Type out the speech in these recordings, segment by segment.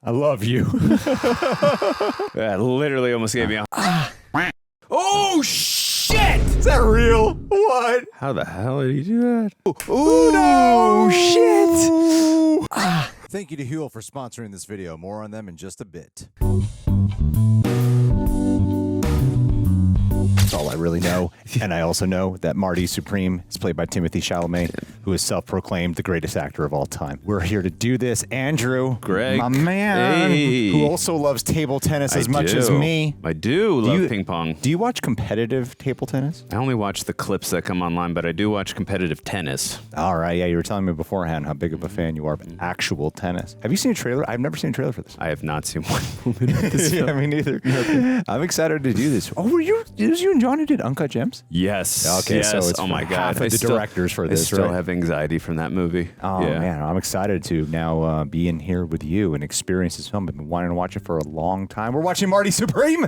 I love you. That literally almost gave me a... Oh, shit! Is that real? What? How the hell did he do that? Oh, no! Shit! Thank you to HUEL for sponsoring this video. More on them in just a bit. That's all I really know. And I also know that Marty Supreme is played by Timothée Chalamet, who is self-proclaimed the greatest actor of all time. We're here to do this. Andrew, Greg, my man, hey. who also loves table tennis as much as me. I do love ping pong. Do you watch competitive table tennis? I only watch the clips that come online, but I do watch competitive tennis. All right, yeah, you were telling me beforehand how big of a fan you are of actual tennis. Have you seen a trailer? I've never seen a trailer for this. I have not seen one moment of this film. Yeah, me neither. I'm excited to do this. Oh, it was you and Johnny did Uncut Gems? Yes. Okay, yes. so it's oh my god, half of the directors for this. I still right? have anxiety from that movie. Oh yeah. man, I'm excited to now be in here with you and experience this film. I've been wanting to watch it for a long time. We're watching Marty Supreme.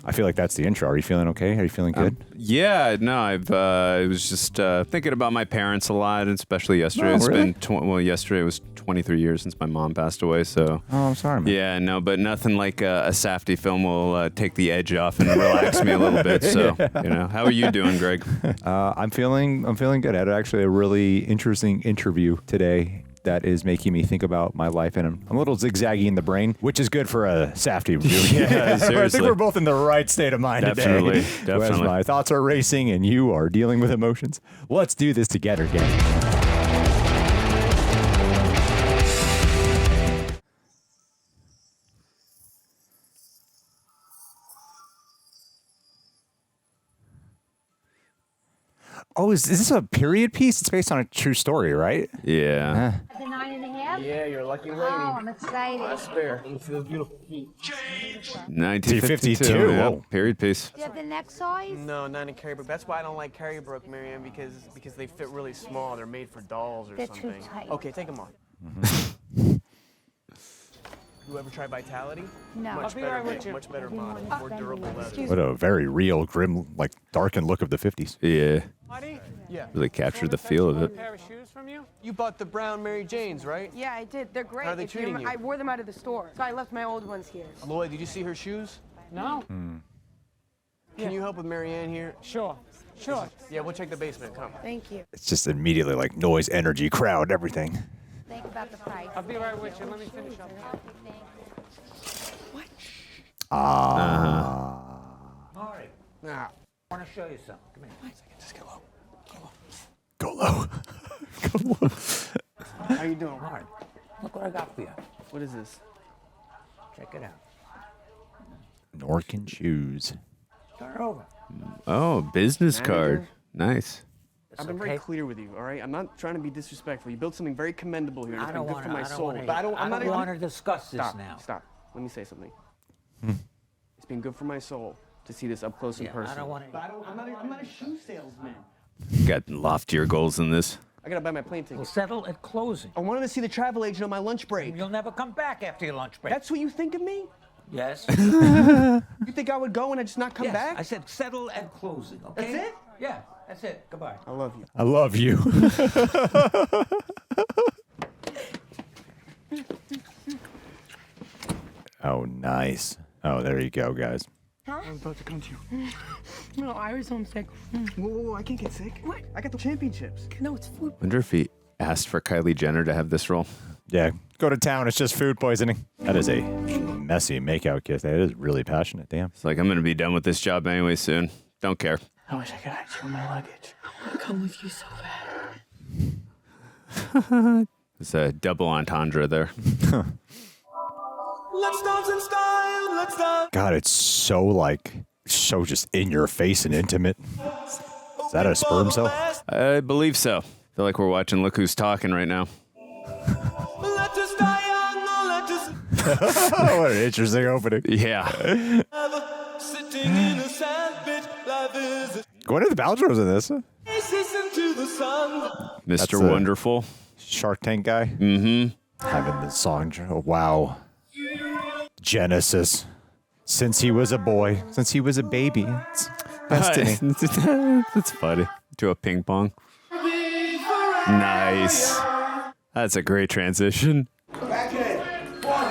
I feel like that's the intro. Are you feeling okay? Are you feeling good? Yeah, no, I was just thinking about my parents a lot, and especially yesterday. Oh, It's really? been yesterday was 23 years since my mom passed away. So Oh, I'm sorry, man. yeah, no, but nothing like a Safdie film will take the edge off and relax me a little bit. So you know, how are you doing, Greg? I'm feeling good. I had actually a really interesting interview today that is making me think about my life, and I'm a little zigzaggy in the brain, which is good for a Safdie review. Yeah, I seriously. think we're both in the right state of mind Definitely, today. definitely. Whereas my thoughts are racing and you are dealing with emotions. Let's do this together, gang. Oh, is this a period piece? It's based on a true story, right? Yeah. The 9.5? Yeah, you're a lucky lady. Oh, I'm excited. That's fair. Look at those beautiful feet. 1952. 52, Yeah, whoa. period piece. Do you have the next size? No, not in Carrybrook. That's why I don't like Carrybrook, Marianne, because they fit really small. They're made for dolls or They're too something. tight. Okay, take them off. You ever try Vitality? No. Much better make, much better model, more durable leather. What a very real, grim, like darkened look of the 50s. Yeah. Marty? Yeah. Really captured the feel of it. pair of shoes from you? You bought the brown Mary Janes, right? Yeah, I did. They're great. How are they If you treating remember- you? I wore them out of the store, so I left my old ones here. Lloyd, did you see her shoes? No? Can you help with Marianne here? Sure. Sure. Yeah, we'll check the basement. Come. Thank you. It's just immediately like noise, energy, crowd, everything. Think about the price. I'll be right with you. Let me finish up. Marty, Nah. I want to show you something. Come here. Just go low. Go low. How you doing? Marty, look what I got for you. What is this? Check it out. Norkin shoes. Turn it over. Oh, business card. Nice. I've been very clear with you, all right? I'm not trying to be disrespectful. You built something very commendable here, and I it's don't been good want for to. my soul. But I'm not want to discuss this Stop. now. Stop. Let me say something. It's been good for my soul to see this up close in Yeah, person. I don't want to. But I'm not a shoe salesman. Got loftier goals than this. I gotta buy my plane We'll ticket. settle at closing. I wanted to see the travel agent on my lunch break. You'll never come back after your lunch break. That's what you think of me? Yes. You think I would go and I just not come Yes. back? I said settle at closing. Okay. That's it? Yeah. That's it. Goodbye. I love you. I love you. Oh, nice. Oh, there you go, guys. I was about to come to you. No, I was homesick. Whoa, I can't get sick. What? I got the championships. No, it's food. Wonder if he asked for Kylie Jenner to have this role. Yeah, go to town. It's just food poisoning. That is a messy makeout kiss. That is really passionate. Damn. It's like, I'm going to be done with this job anyway soon. Don't care. I wish I could hide you in my luggage. I want to come with you so bad. It's a double entendre there. Let's dance in style. Let's dance. God, it's so just in your face and intimate. Is that a sperm cell? I believe so. I feel like we're watching Look Who's Talking right now. Let us die young, let us What an interesting opening. Yeah. sitting in a sand pit. Life is Gwyneth Paltrow's in this. oasis into the sun. Mr. a- Wonderful. Shark Tank guy. Mm-hmm. Having the song. Oh, wow. Genesis. Since he was a boy. Since he was a baby. It's destiny. That's funny. To a ping pong. Nice. That's a great transition. Backhand. 1,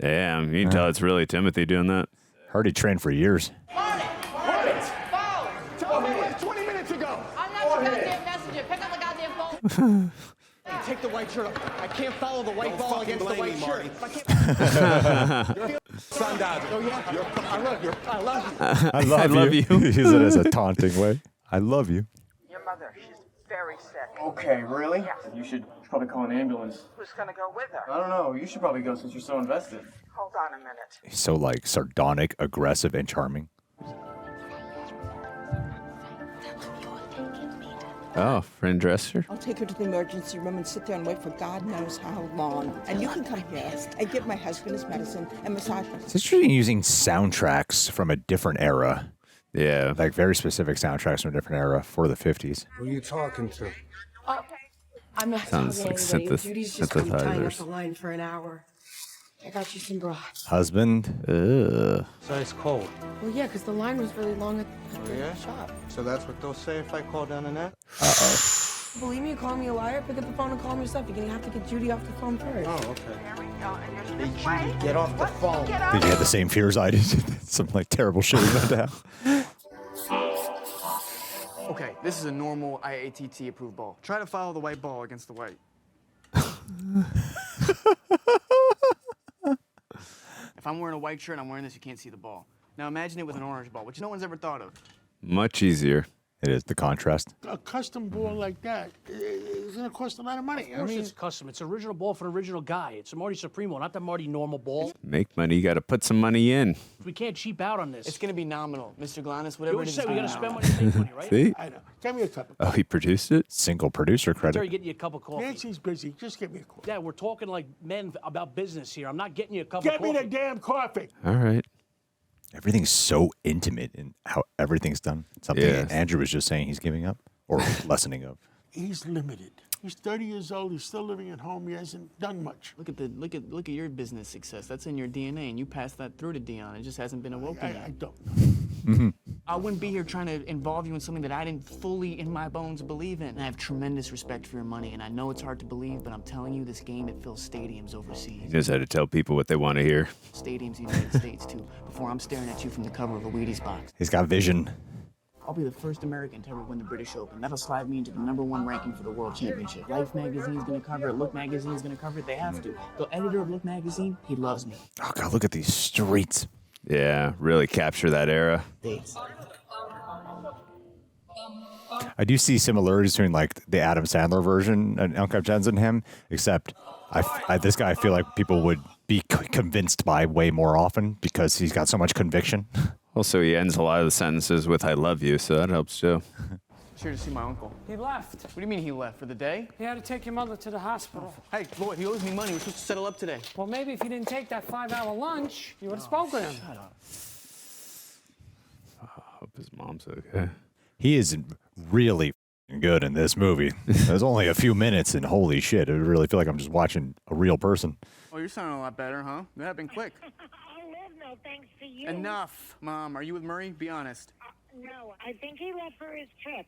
Damn, you can tell it's really Timothee doing that. Heard he trained for years. Tell me 20 minutes ago. I'm not your goddamn messenger. Pick up the goddamn phone. Take the white shirt off. I can't follow the white ball against the white shirt. I can't. Standout. Oh yeah. I love you. I love you. I love you. He said it as a taunting way. I love you. Your mother, she's very sick. Okay, really? Yes. You should probably call an ambulance. Who's gonna go with her? I don't know. You should probably go since you're so invested. Hold on a minute. He's so like sardonic, aggressive, and charming. Oh, friend dresser. I'll take her to the emergency room and sit there and wait for God knows how long. And you can come here and give my husband his medicine and massage him. It's interesting using soundtracks from a different era. Yeah. Like very specific soundtracks from a different era for the 50s. Who are you talking to? I'm not Sounds talking like to anybody. Judy's just been tying up synthesizers. the line for an hour. I got you some bra. Husband. Ugh. So it's cold. Well, yeah, because the line was really long at the shop. So that's what they'll say if I call down on that? Believe me, you call me a liar, pick up the phone and call me yourself. You're going to have to get Judy off the phone first. Oh, okay. There we go. And you're Hey, this way. Judy, get off the phone. Get Did you up. have the same fears I did? Some like terrible shit we went down. Okay, this is a normal IATT approved ball. Try to follow the white ball against the white. If I'm wearing a white shirt and I'm wearing this, you can't see the ball. Now imagine it with an orange ball, which no one's ever thought of. Much easier. It is the contrast. A custom ball like that is going to cost a lot of money. Of course it's custom. It's original ball for an original guy. It's a Marty Supreme, not the Marty normal ball. Make money, you got to put some money in. We can't cheap out on this. It's gonna be nominal, Mr. Glanis, You whatever it always is. say we it's gotta gonna spend be money to make money, right? See? I know. Get me a cup of Oh, he produced it? Single producer Terry, credit. getting you a cup of coffee. Nancy's busy. Just get me a coffee. Dad, we're talking like men about business here. I'm not getting you a cup Get of me coffee. the damn coffee. All right. Everything's so intimate in how everything's done. Something Yes. Andrew was just saying he's giving up or lessening of. He's limited. He's 30 years old. He's still living at home. He hasn't done much. Look at your business success. That's in your DNA, and you passed that through to Dion. It just hasn't been awoken I yet. don't know. I wouldn't be here trying to involve you in something that I didn't fully in my bones believe in. And I have tremendous respect for your money, and I know it's hard to believe, but I'm telling you, this game, it fills stadiums overseas. He knows how to tell people what they want to hear. Stadiums in the United States, too, before I'm staring at you from the cover of a Wheaties box. He's got vision. I'll be the first American to ever win the British Open. That'll slide me into the #1 ranking for the World Championship. Life magazine's gonna cover it, Look magazine's gonna cover it, they have to. The editor of Look magazine, he loves me. Oh, God, look at these streets. Yeah, really capture that era. Dates. I do see similarities between like the Adam Sandler version and Uncut Gems and him, except this guy I feel like people would be convinced by way more often because he's got so much conviction. Also, he ends a lot of the sentences with "I love you," so that helps too. Sure to see my uncle. He left. What do you mean he left? For the day? He had to take your mother to the hospital. Hey, Lloyd, he owes me money. We're supposed to settle up today. Well, maybe if you didn't take that 5-hour lunch, you would have spoken to him. Shut up. Hope his mom's okay. He is really f***ing good in this movie. There's only a few minutes, and holy shit, I really feel like I'm just watching a real person. Oh, you're sounding a lot better, huh? That happened quick. I live no thanks to you. Enough. Mom, are you with Murray? Be honest. No, I think he left for his trip.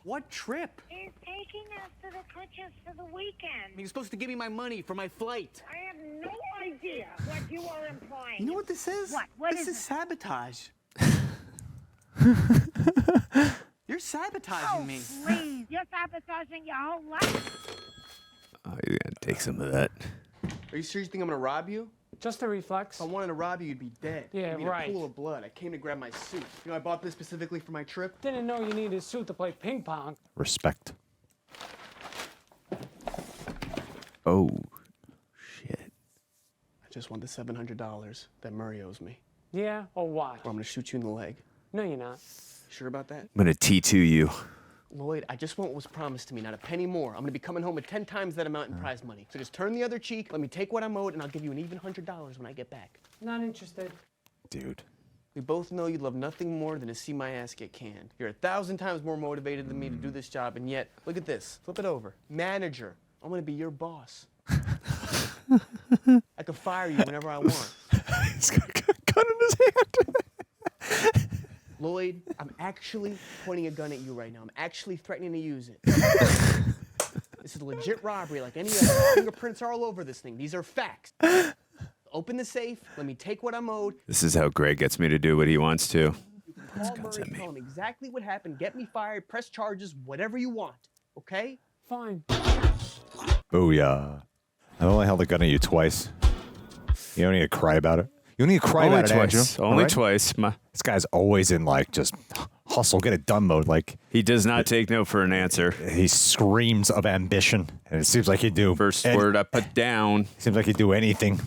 What trip? He's taking us to the Clutches for the weekend. You're supposed to give me my money for my flight. I have no idea what you are implying. You know what this is? What? What this is is it? sabotage. You're sabotaging me. Please, you're sabotaging your whole life. Oh, you're gonna take some of that. Are you serious? You think I'm gonna rob you? Just a reflex. If I wanted to rob you, you'd be dead. Yeah, You'd be in right. a pool of blood. I came to grab my suit. You know, I bought this specifically for my trip. Didn't know you needed a suit to play ping pong. Respect. Oh, shit. I just want the $700 that Murray owes me, Yeah, or what? or I'm gonna shoot you in the leg. No, you're not. Sure about that? I'm gonna T2 you. Lloyd, I just want what was promised to me, not a penny more. I'm gonna be coming home with 10 times that amount in prize money. So just turn the other cheek, let me take what I'm owed, and I'll give you an even $100 when I get back. Not interested. Dude. We both know you'd love nothing more than to see my ass get canned. You're 1,000 times more motivated than me to do this job, and yet, look at this. Flip it over. Manager. I'm gonna be your boss. I can fire you whenever I want. He's got a gun in his hand. Lloyd, I'm actually pointing a gun at you right now. I'm actually threatening to use it. This is a legit robbery like any other. Fingerprints are all over this thing. These are facts. Open the safe. Let me take what I'm owed. This is how Greg gets me to do what he wants to. Call Murray, tell him exactly what happened. Get me fired. Press charges. Whatever you want. Okay? Fine. Booyah. I've only held a gun at you twice. You don't need to cry about it. You don't need to cry Only about twice. it, Andrew. Only All right? twice. This guy's always in like just hustle, get it done mode. Like He does not take no for an answer. he screams of ambition, and it seems like he'd do. First word I put down. Seems like he'd do anything.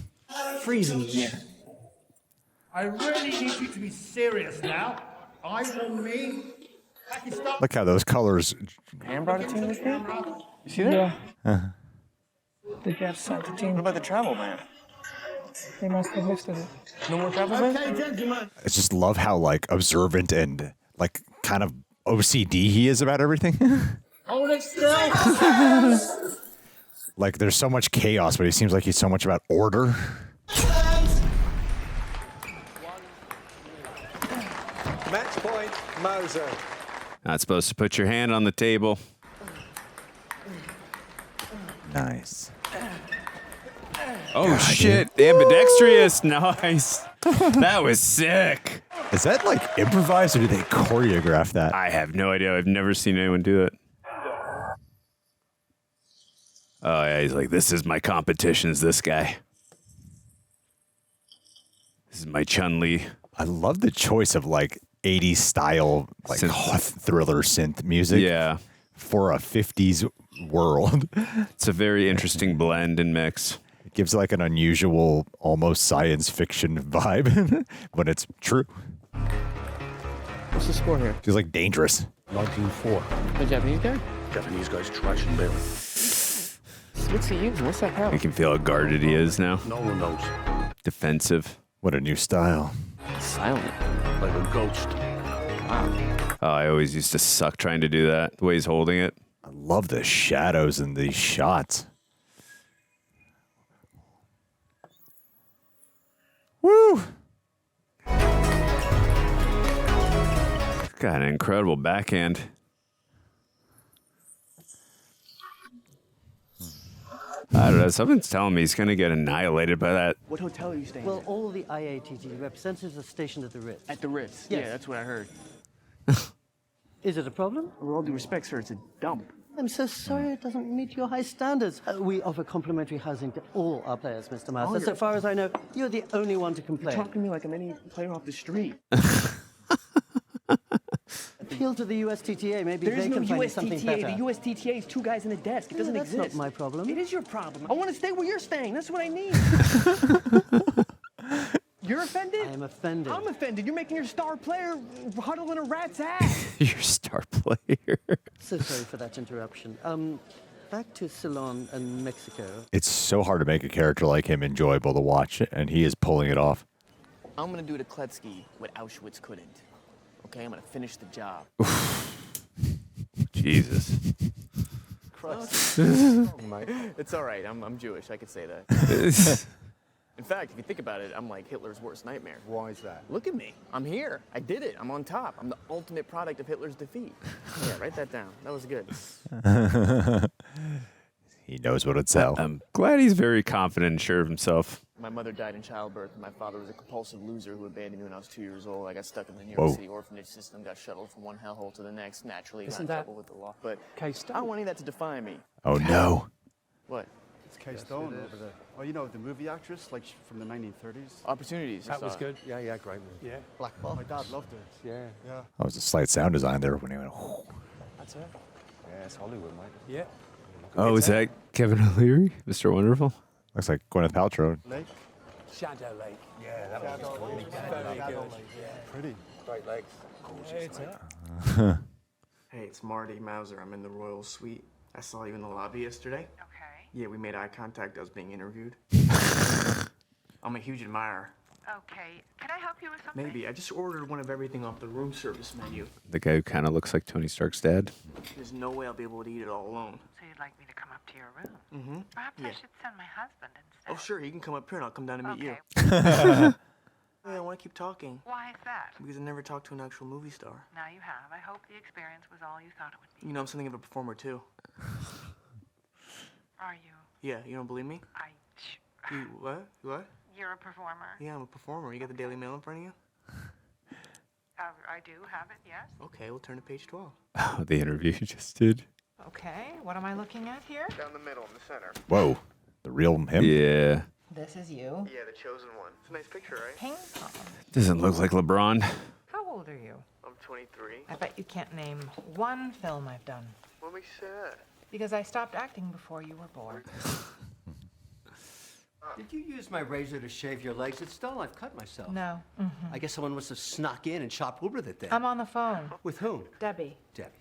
Freezing here. I really need you to be serious now. I want me. Look how those colors. Pam brought a team with me? You see that? Uh, They got sent the team. What about the travel ban? They must have lifted it. No more travel ban? Okay, gentlemen. I just love how like observant and like kind of OCD he is about everything. Hold it still. Like there's so much chaos, but he seems like he's so much about order. Match point, Mauser. Not supposed to put your hand on the table. Nice. Oh shit! Ambidextrous, nice. That was sick. Is that like improvised or do they choreograph that? I have no idea. I've never seen anyone do it. Oh yeah, he's like, this is my competitions. This guy. This is my Chun-Li. I love the choice of like 80s style like thriller synth music. Yeah. For a 50s world. It's a very interesting blend and mix. It gives like an unusual, almost science fiction vibe, but it's true. What's the score here? Feels like dangerous. 19-4. The Japanese guy? Japanese guy's trash and barrel. What's he using? What's that power? You can feel how guarded he is now. No one knows. Defensive. What a new style. Silent. Like a ghost. Wow. Oh, I always used to suck trying to do that. The way he's holding it. I love the shadows in these shots. Woo! Got an incredible backhand. I don't know. Something's telling me he's going to get annihilated by that. What hotel are you staying Well, at? all the IATT representatives are stationed at the Ritz. At the Ritz. Yes. Yeah, that's what I heard. Is it a problem? With all due respect, sir, it's a dump. I'm so sorry it doesn't meet your high standards. We offer complimentary housing to all our players, Mr. Mouse. Oh, And so you're- far as I know, you're the only one to complain. You're talking to me like I'm any player off the street. Appeal to the USTTA. Maybe There's they no can find you something USTTA. better. The USTTA is two guys in a desk. It doesn't that's exist. not my problem. It is your problem. I want to stay where you're staying. That's what I need. You're offended? I am offended. I'm offended. You're making your star player huddle in a rat's ass. Your star player. So sorry for that interruption. Back to Ceylon and Mexico. It's so hard to make a character like him enjoyable to watch, and he is pulling it off. I'm going to do to Kletsky what Auschwitz couldn't. Okay, I'm going to finish the job. Jesus. Christ. It's all right. I'm Jewish. I could say that. In fact, if you think about it, I'm like Hitler's worst nightmare. Why is that? Look at me. I'm here. I did it. I'm on top. I'm the ultimate product of Hitler's defeat. Yeah, write that down. That was good. He knows what it's sell. I'm glad he's very confident and sure of himself. My mother died in childbirth, and my father was a compulsive loser who abandoned me when I was 2 years old. I got stuck in the New York City orphanage system, got shuttled from one hellhole to the next. Naturally, got in trouble with the law. But I don't want any of that to define me. Oh, no. What? It's Kay Stone over there. Oh, you know, the movie actress, like from the 1930s. Opportunities. That was good. Yeah, great movie. Yeah. Black Ball. My dad loved it. Yeah. Yeah. That was a slight sound design there when he went, whoo. That's it. Yeah, it's Hollywood, mate. Yeah. Oh, is that Kevin O'Leary? Mr. Wonderful? Looks like Gwyneth Paltrow. Lake. Shadow Lake. Yeah, that was really good. Very good. Pretty. Great legs. Gorgeous. Hey, it's Marty Mauser. I'm in the Royal Suite. I saw you in the lobby yesterday. Okay. Yeah, we made eye contact. I was being interviewed. I'm a huge admirer. Okay. Can I help you with something? Maybe. I just ordered one of everything off the room service menu. The guy who kind of looks like Tony Stark's dad. There's no way I'll be able to eat it all alone. So you'd like me to come up to your room? Mm-hmm. Perhaps I should send my husband instead. Oh, sure. He can come up here and I'll come down to meet you. Okay. Hey, I want to keep talking. Why is that? Because I never talked to an actual movie star. Now you have. I hope the experience was all you thought it would be. You know, I'm something of a performer, too. Are you? Yeah, you don't believe me? You what? What? You're a performer. Yeah, I'm a performer. You got the Daily Mail in front of you? I do have it, yes. Okay, we'll turn to page 12. Oh, the interview you just did. Okay, what am I looking at here? Down the middle, in the center. Whoa, the real him? Yeah. This is you. Yeah, the chosen one. It's a nice picture, right? Ping-pong. Doesn't look like LeBron. How old are you? I'm 23. I bet you can't name one film I've done. What makes you say that? Because I stopped acting before you were born. Did you use my razor to shave your legs? It's dull. I've cut myself. No. I guess someone must have snuck in and chopped wood with it then. I'm on the phone. With whom? Debbie. Debbie.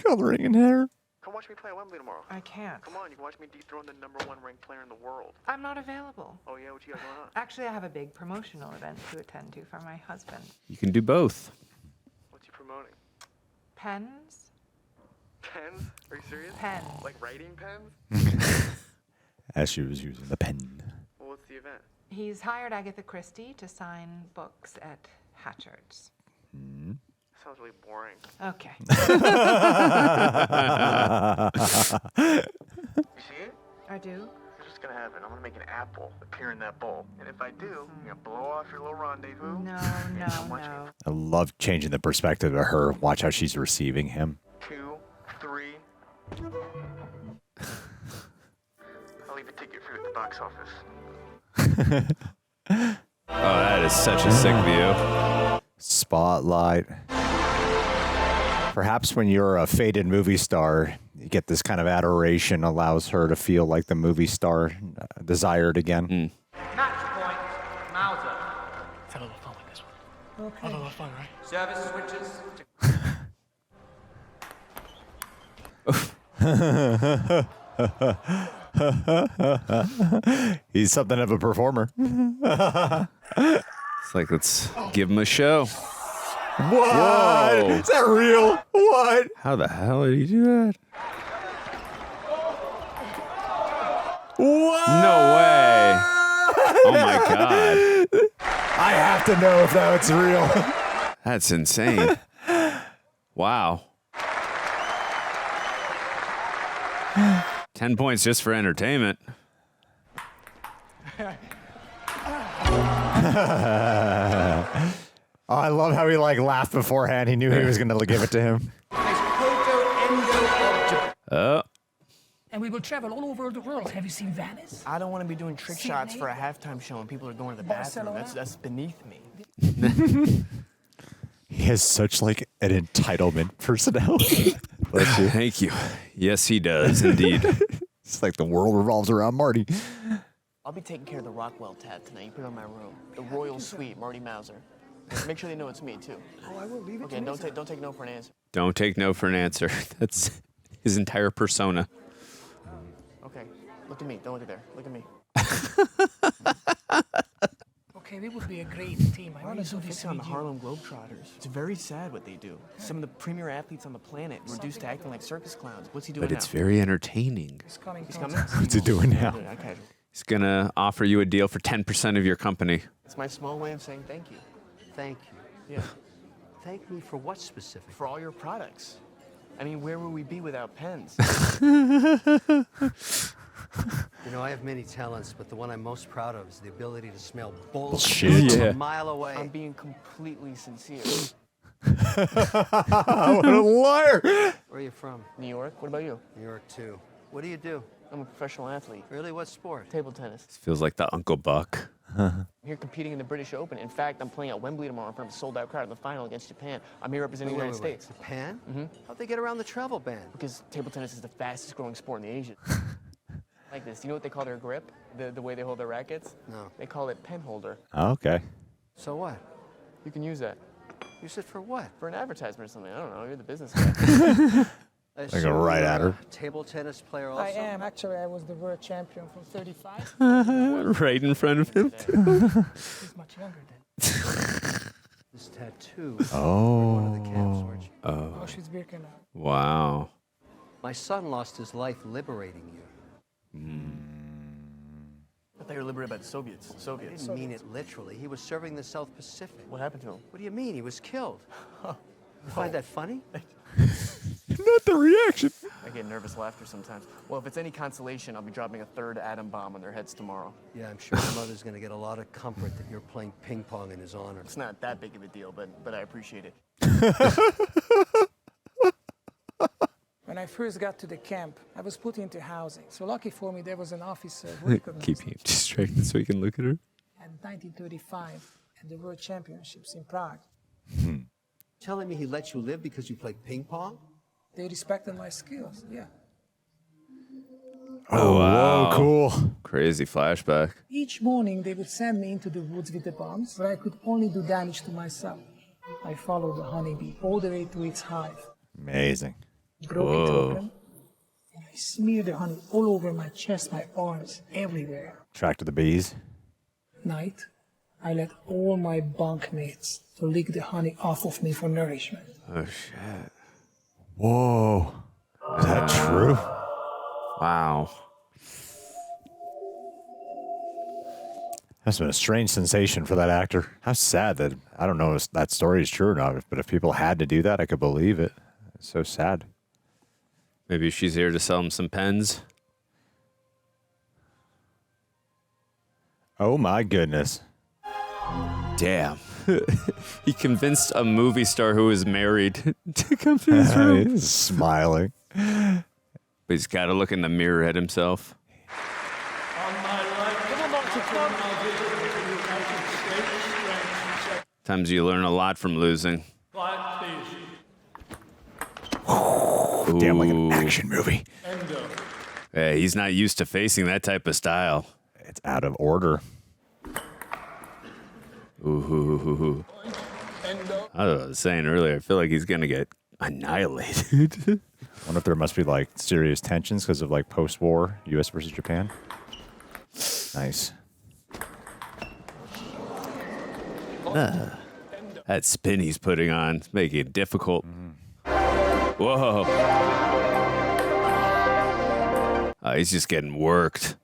Coloring in hair. Come watch me play at Wembley tomorrow. I can't. Come on, you can watch me dethrone the #1 ranked player in the world. I'm not available. Oh yeah, what you got going on? Actually, I have a big promotional event to attend to for my husband. You can do both. What's he promoting? Pens? Pens? Are you serious? Pens. Like writing pens? As she was using the pen. Well, what's the event? He's hired Agatha Christie to sign books at Hatchard's. Sounds really boring. Okay. You see it? I do. Here's what's gonna happen. I'm gonna make an apple appear in that bowl. And if I do, I'm gonna blow off your little rendezvous. No. I love changing the perspective of her. Watch how she's receiving him. 2, 3. I'll leave a ticket for you at the box office. Oh, that is such a sick view. Spotlight. Perhaps when you're a faded movie star, you get this kind of adoration, allows her to feel like the movie star desired again. Match point, Mauser. Let's have a little fun with this one. Okay. Have a little fun, right? Service switches. He's something of a performer. It's like, let's give him a show. What? Whoa. Is that real? What? How the hell did he do that? What? No way. Oh my God. I have to know if that's real. That's insane. Wow. 10 points just for entertainment. Oh, I love how he laughed beforehand. He knew he was going to give it to him. Oh. And we will travel all over the world. Have you seen Venice? I don't want to be doing trick shots for a halftime show and people are going to the bathroom. Barcelona? That's beneath me. He has such an entitlement personality. Bless you. Thank you. Yes, he does indeed. It's like the world revolves around Marty. I'll be taking care of the Rockwell tab tonight. You put it on my room. The Royal Suite, Marty Mauser. Make sure they know it's me, too. Oh, I will leave it Okay, to don't me, take no for an answer. Don't take no for an answer. That's his entire persona. Okay, look at me. Don't look at there. Look at me. Okay, we would be a great team. I really do this on the with you. Harlem Globetrotters. It's very sad what they do. Some of the premier athletes on the planet reduced to acting like circus clowns. What's he doing But now? it's very entertaining. He's coming. What's he doing now? He's going to offer you a deal for 10% of your company. It's my small way of saying thank you. Thank you. Yeah. Thank me for what specifically? For all your products. I mean, where would we be without pens? You know, I have many talents, but the one I'm most proud of is the ability to smell Bullshit. from Yeah. a mile away. I'm being completely sincere. What a liar. Where are you from? New York. What about you? New York, too. What do you do? I'm a professional athlete. Really? What sport? Table tennis. This feels like the Uncle Buck. I'm here competing in the British Open. In fact, I'm playing at Wembley tomorrow in front of a sold-out crowd in the final against Japan. I'm here representing the United States. Japan? Mm-hmm. How'd they get around the travel ban? Because table tennis is the fastest growing sport in the Asia. Like this. You know what they call their grip? The way they hold their rackets? No. They call it pen holder. Oh, okay. So what? You can use that. Use it for what? For an advertisement or something. I don't know. You're the business guy. I go right at her. Table tennis player also? I am. Actually, I was the world champion from 35. Right in front of him, too. He's much younger than. This tattoo. Oh. One of the camps, weren't you? Oh. Oh, she's working out. Wow. My son lost his life liberating you. I thought you were liberated by the Soviets. I Soviets. didn't mean it literally. He was serving the South Pacific. What happened to him? What do you mean? He was killed. You find that funny? Not the reaction. I getting nervous laughter sometimes. Well, if it's any consolation, I'll be dropping a third atom bomb on their heads tomorrow. Yeah, I'm sure your mother's going to get a lot of comfort that you're playing ping pong in his honor. It's not that big of a deal, but I appreciate it. When I first got to the camp, I was put into housing. So lucky for me, there was an officer who recognized Keep him distracted so he can look at her. at 1935 at the World Championships in Prague. Telling me he lets you live because you play ping pong? They respected my skills, yeah. Oh, wow. Whoa, cool. Crazy flashback. Each morning, they would send me into the woods with the bombs, but I could only do damage to myself. I followed the honeybee all the way to its hive. Amazing. Broke it open, and I smeared the honey all over my chest, my arms, everywhere. Track to the bees. Night, I let all my bunkmates to lick the honey off of me for nourishment. Oh, shit. Whoa. Is that true? Wow. That's been a strange sensation for that actor. How sad that, I don't know if that story is true or not, but if people had to do that, I could believe it. It's so sad. Maybe she's here to sell him some pens. Oh my goodness. Damn. He convinced a movie star who was married to come to his room. He's smiling. But he's got to look in the mirror at himself. Times you learn a lot from losing. Damn, like an action movie. Yeah, he's not used to facing that type of style. It's out of order. Ooh. I was saying earlier, I feel like he's going to get annihilated. I wonder if there must be like serious tensions because of like post-war U.S. versus Japan. Nice. That spin he's putting on is making it difficult. Whoa. He's just getting worked.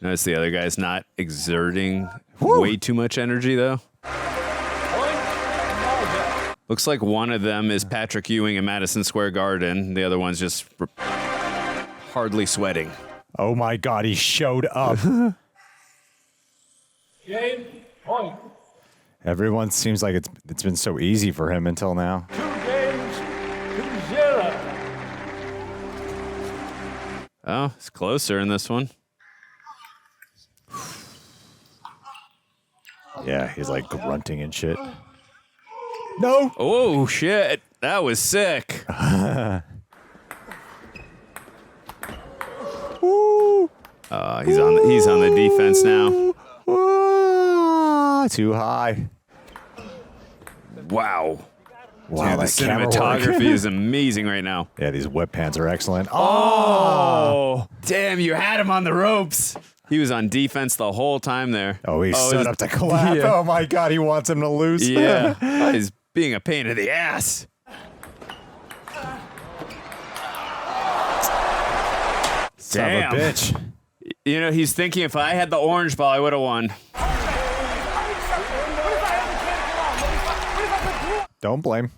Notice the other guy's not exerting way too much energy, though. Looks like one of them is Patrick Ewing in Madison Square Garden. The other one's just hardly sweating. Oh my God, he showed up. Game point. Everyone seems like it's been so easy for him until now. 2 games to 0. Oh, it's closer in this one. Yeah, he's like grunting and shit. No! Oh, shit. That was sick. He's on the defense now. Too high. Wow. Wow, Dude, the cinematography is amazing right now. Yeah, these whip pans are excellent. Oh, damn, you had him on the ropes. He was on defense the whole time there. Oh, he stood up to clap. Yeah. Oh my God, he wants him to lose. Yeah, he's being a pain in the ass. Son Damn. of a bitch. You know, he's thinking if I had the orange ball, I would have won. Don't blame.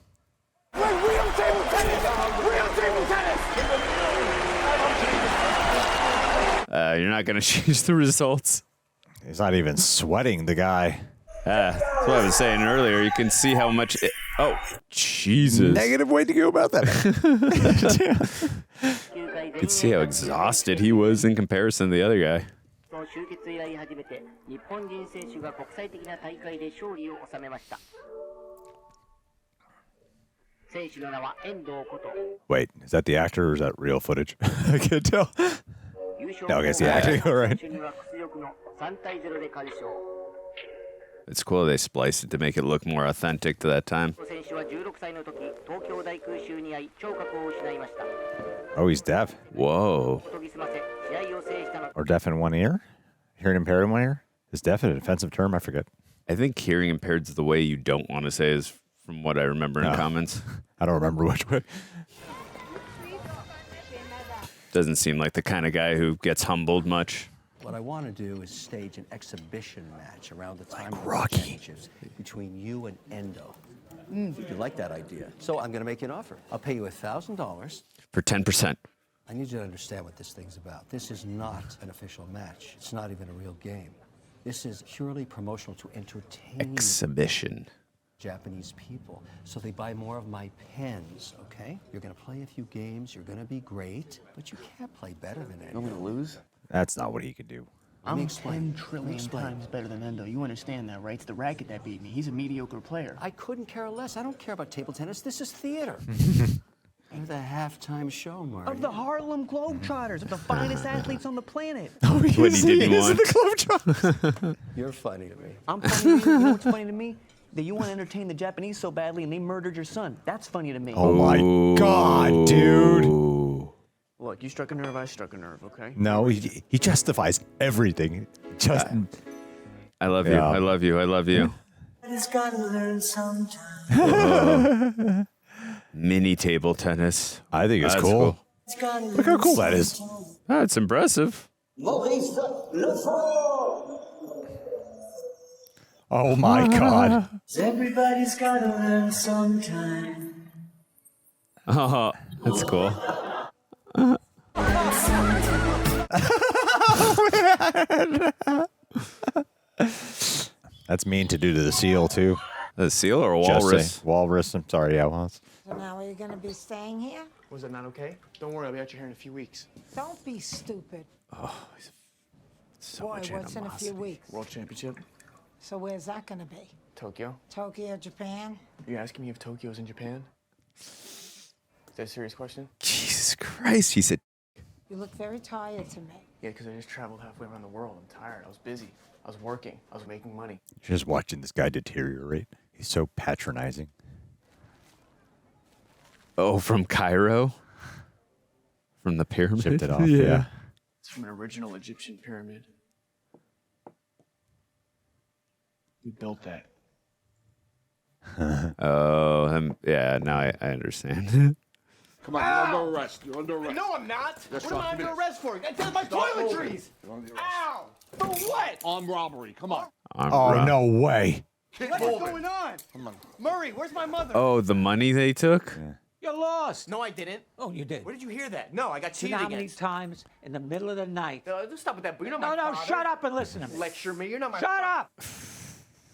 You're not going to change the results. He's not even sweating, the guy. That's what I was saying earlier. You can see how much oh, Jesus. Negative way to go about that. You can see how exhausted he was in comparison to the other guy. Wait, is that the actor or is that real footage? I can't tell. No, I guess the acting, all right. It's cool they spliced it to make it look more authentic to that time. Oh, he's deaf. Whoa. Or deaf in one ear? Hearing impaired in one ear? Is deaf an offensive term? I forget. I think hearing impaired is the way you don't want to say is from what I remember in comments. I don't remember which way. Doesn't seem like the kind of guy who gets humbled much. What I want to do is stage an exhibition match around the time of the Rocky. championships between you and Endo. You like that idea. So I'm going to make you an offer. I'll pay you $1,000. For 10%. I need you to understand what this thing's about. This is not an official match. It's not even a real game. This is purely promotional to entertain Exhibition. Japanese people. So they buy more of my pens, okay? You're going to play a few games. You're going to be great. But you can't play better than anyone. You want me to lose? That's not what he could do. I'm 10 trillion times better than Endo. You understand that, right? It's the racket that beat me. He's a mediocre player. I couldn't care less. I don't care about table tennis. This is theater. You're the halftime show, Marty. Of the Harlem Globetrotters, of the finest athletes on the planet. What he didn't want. You're funny to me. I'm funny to you. You know what's funny to me? That you want to entertain the Japanese so badly and they murdered your son. That's funny to me. Oh my God, dude. Look, you struck a nerve, I struck a nerve, okay? No, he justifies everything. Just. I love you. Yeah. I love you. I love you. It's gotta learn sometime. Mini table tennis. I think it's That's cool. Look how cool that is. That's impressive. Oh my God. Everybody's gotta learn sometime. Oh, that's cool. That's mean to do to the seal, too. The seal or a Just walrus? saying. Walrus. I'm sorry, yeah, walrus. So now are you going to be staying here? Was that not okay? Don't worry, I'll be out your hair in a few weeks. Don't be stupid. Oh, so Boy, much what's in a few animosity. weeks? World Championship, So where's that going to be? Tokyo. Tokyo, Japan? Are you asking me if Tokyo's in Japan? Is that a serious question? Jesus Christ, he said. You look very tired to me. Yeah, because I just traveled halfway around the world. I'm tired. I was busy. I was working. I was making money. Just watching this guy deteriorate. He's so patronizing. Oh, from Cairo? From the pyramid? Shipped it off, yeah. It's from an original Egyptian pyramid. We built that. Oh, yeah, now I understand. Come on, you're under arrest. You're under arrest. No, I'm not. Yes, What am I come under here. arrest for? That's my toiletries. You're under arrest. Ow! For what? Armed robbery. Come on. Oh, no way. Keep What is moving. going on? Come on. Murray, where's my mother? Oh, the money they took? You're lost. No, I didn't. Oh, you did. Where did you hear that? No, I got You know cheated how many against. times in the middle of the night? Don't stop with that. You're not No, my no, father. shut up and listen to me. Lecture me. You're not my Shut up.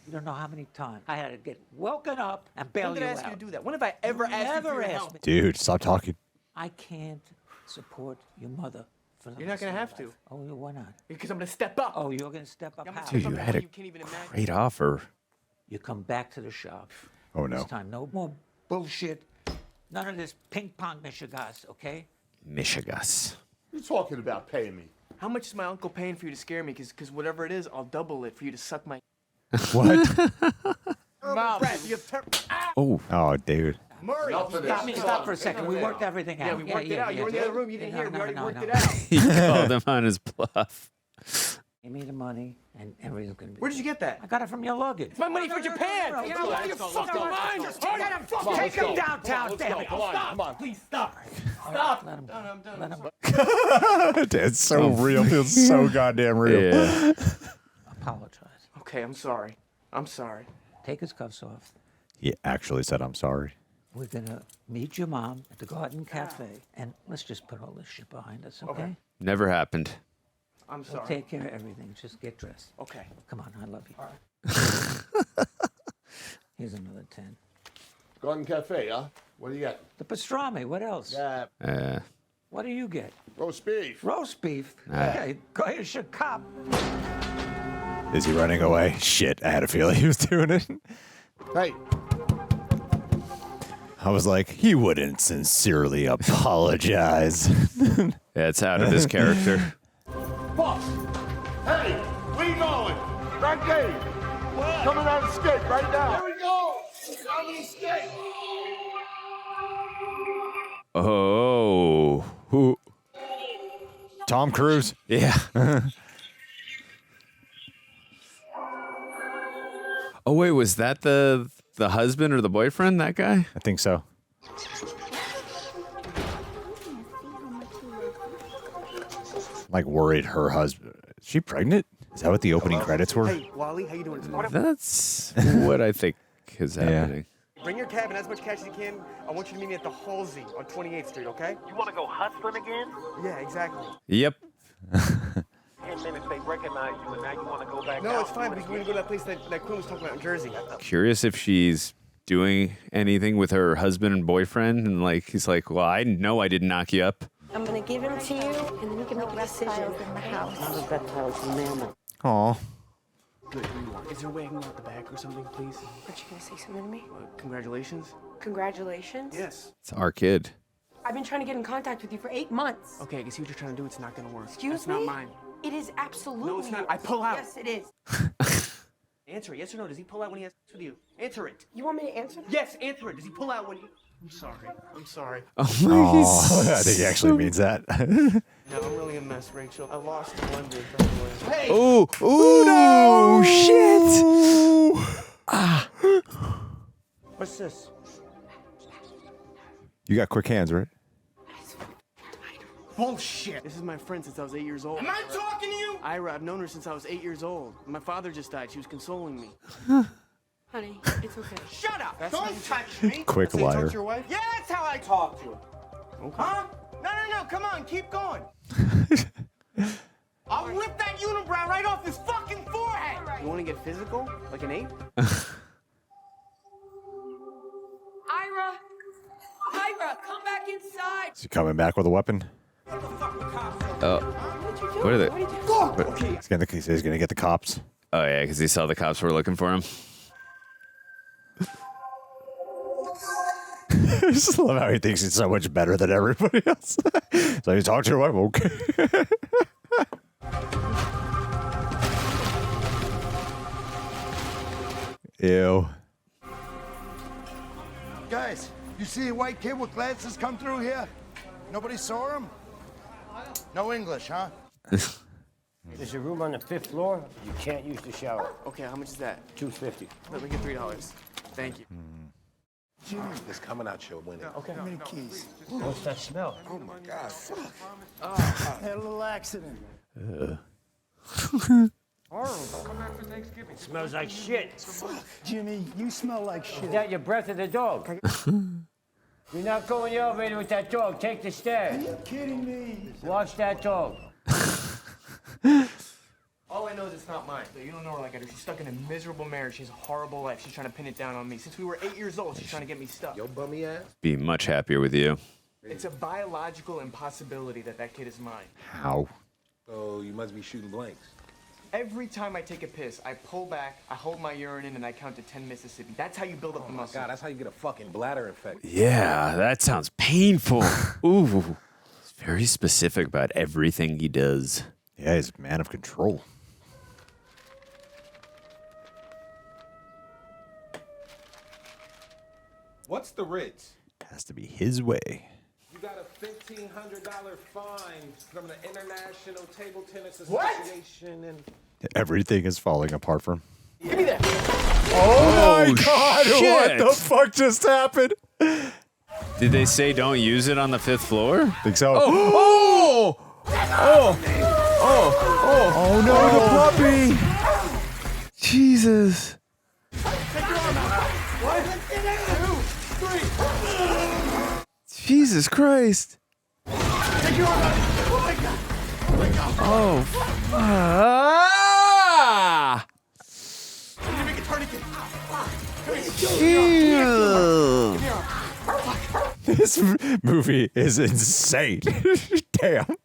You don't know how many times I had to get woken up and bail When did you I ask out. you to do that? When have I ever asked you Never for your asked help? me. Dude, stop talking. I can't support your mother for the You're not rest gonna of your have to. life. Oh, why not? Because I'm gonna step up. Oh, you're gonna step up. I'm gonna How? Dude, you had a You can't even imagine. great offer. You come back to the shop. Oh, no. This time, no more bullshit. None of this ping-pong Michigas, okay? Michigas. You're talking about paying me. How much is my uncle paying for you to scare me? Because whatever it is, I'll double it for you to suck my What? mouth. You have Oh. Oh, dude. Murray, Stop for a second. We worked everything out. Yeah, we worked it out. You were in the other room. You didn't hear. We already worked it out. He called him on his bluff. Give me the money, and everything's gonna be. Where did you get that? I got it from your luggage. It's my money for Japan. You know what? You fucking mind. Just take him downtown, damn it. Come on, come on. Please stop. Stop. Let him. No, I'm done. Let him. It's so real. It's so goddamn real. Yeah. Apologize. Okay, I'm sorry. I'm sorry. Take his cuffs off. He actually said, I'm sorry. We're gonna meet your mom at the Garden Cafe, and let's just put all this shit behind us, okay? Okay. Never happened. I'm We'll sorry. take care of everything. Just get dressed. Okay. Come on, I love you. All right. Here's another 10. Garden Cafe, huh? What do you got? The pastrami. What else? Yeah, What do you get? roast beef. Roast beef. Okay, go ahead, should cop. Is he running away? Shit, I had a feeling he was doing it. Hey, I was like, he wouldn't sincerely apologize. Yeah, it's out of his character. boss. Hey, where you going? Right there. Coming on the skate right now. Here we go. On the skate. Oh. Who? Tom Cruise? Yeah. Oh, wait, was that the husband or the boyfriend, that guy? I think so. Like worried her husband. Is she pregnant? Is that what the opening credits were? Hey, Wally, how you doing? That's what I think is happening. Bring your cab and as much cash as you can. I want you to meet me at the Halsey on 28th Street, okay? You want to go hustling again? Yeah, exactly. Yep. 10 minutes, they recognize you, and now you want to go back No, out. it's fine because we're gonna go to that place that Quinn was talking about in Jersey. Curious if she's doing anything with her husband and boyfriend, and like he's like, well, I know I didn't knock you up. I'm gonna give him to you, and then you can make a decision. in the house. Not a reptile, it's a mammal. Aw. Good. Is there a way I can go out the back or something, please? Aren't you gonna say something to me? Congratulations. Congratulations. Yes. It's our kid. I've been trying to get in contact with you for 8 months. Okay, I can see what you're trying to do. It's not gonna work. Excuse That's me? not mine. It is absolutely. No, it's not. yours. I pull out. Yes, it is. Answer it. Yes or no? Does he pull out when he has sex with you? Answer it. You want me to answer? Yes, answer it. Does he pull out when you... I'm sorry. I'm sorry. Oh, I think he actually means that. No, I'm really a mess, Rachel. I lost the blender. Hey! Oh, oh, shit. Ah. What's this? You got quick hands, right? Bullshit. This is my friend since I was 8 years old. Am I talking to you? Ira, I've known her since I was 8 years old. My father just died. She was consoling me. Honey, it's okay. Shut up! That's how you Don't touch me! Quick That's how you talk liar. to your wife? Yeah, that's how I talk to her. Okay. Huh? No, come on, keep going. I'll rip that unibrow right off his fucking forehead! You want to get physical? Like an ape? Ira! Ira, come back inside! Is he coming back with a weapon? Oh, what are they? He's gonna get the cops. Oh yeah, because he saw the cops were looking for him. I just love how he thinks he's so much better than everybody else. So you talk to your wife, okay? Ew. Guys, you see a white kid with glasses come through here? Nobody saw him? No English, huh? There's a room on the 5th floor. You can't use the shower. Okay, how much is that? $250. Let me get $3. Thank you. It's coming out your window. Okay. How many keys? What's that smell? Oh my God, fuck. Had a little accident. Horrible. Come back for Thanksgiving. Smells like shit. Fuck. Jimmy, you smell like shit. Is that your breath of the dog? You're not going the elevator with that dog. Take the stairs. Are you kidding me? Watch that dog. All I know is it's not mine. You don't know her like I do. She's stuck in a miserable marriage. She has a horrible life. She's trying to pin it down on me. Since we were 8 years old, she's trying to get me stuck. Yo, bummy ass. Be much happier with you. It's a biological impossibility that that kid is mine. How? Oh, you must be shooting blanks. Every time I take a piss, I pull back, I hold my urine in, and I count to 10 Mississippi. That's how you build up the muscle. God, that's how you get a fucking bladder infection. Yeah, that sounds painful. Ooh, very specific about everything he does. Yeah, he's a man of control. What's the Ritz? Has to be his way. You got a $1,500 fine from the International Table Tennis What? Association and... Everything is falling apart for him. Give me that. Oh my God! shit. What the fuck just happened? Did they say don't use it on the 5th floor? Think so? Oh! Oh! Oh! Oh no, the puppy! Jesus. Jesus Christ. Oh. Ah! Ew. This movie is insane. Damn.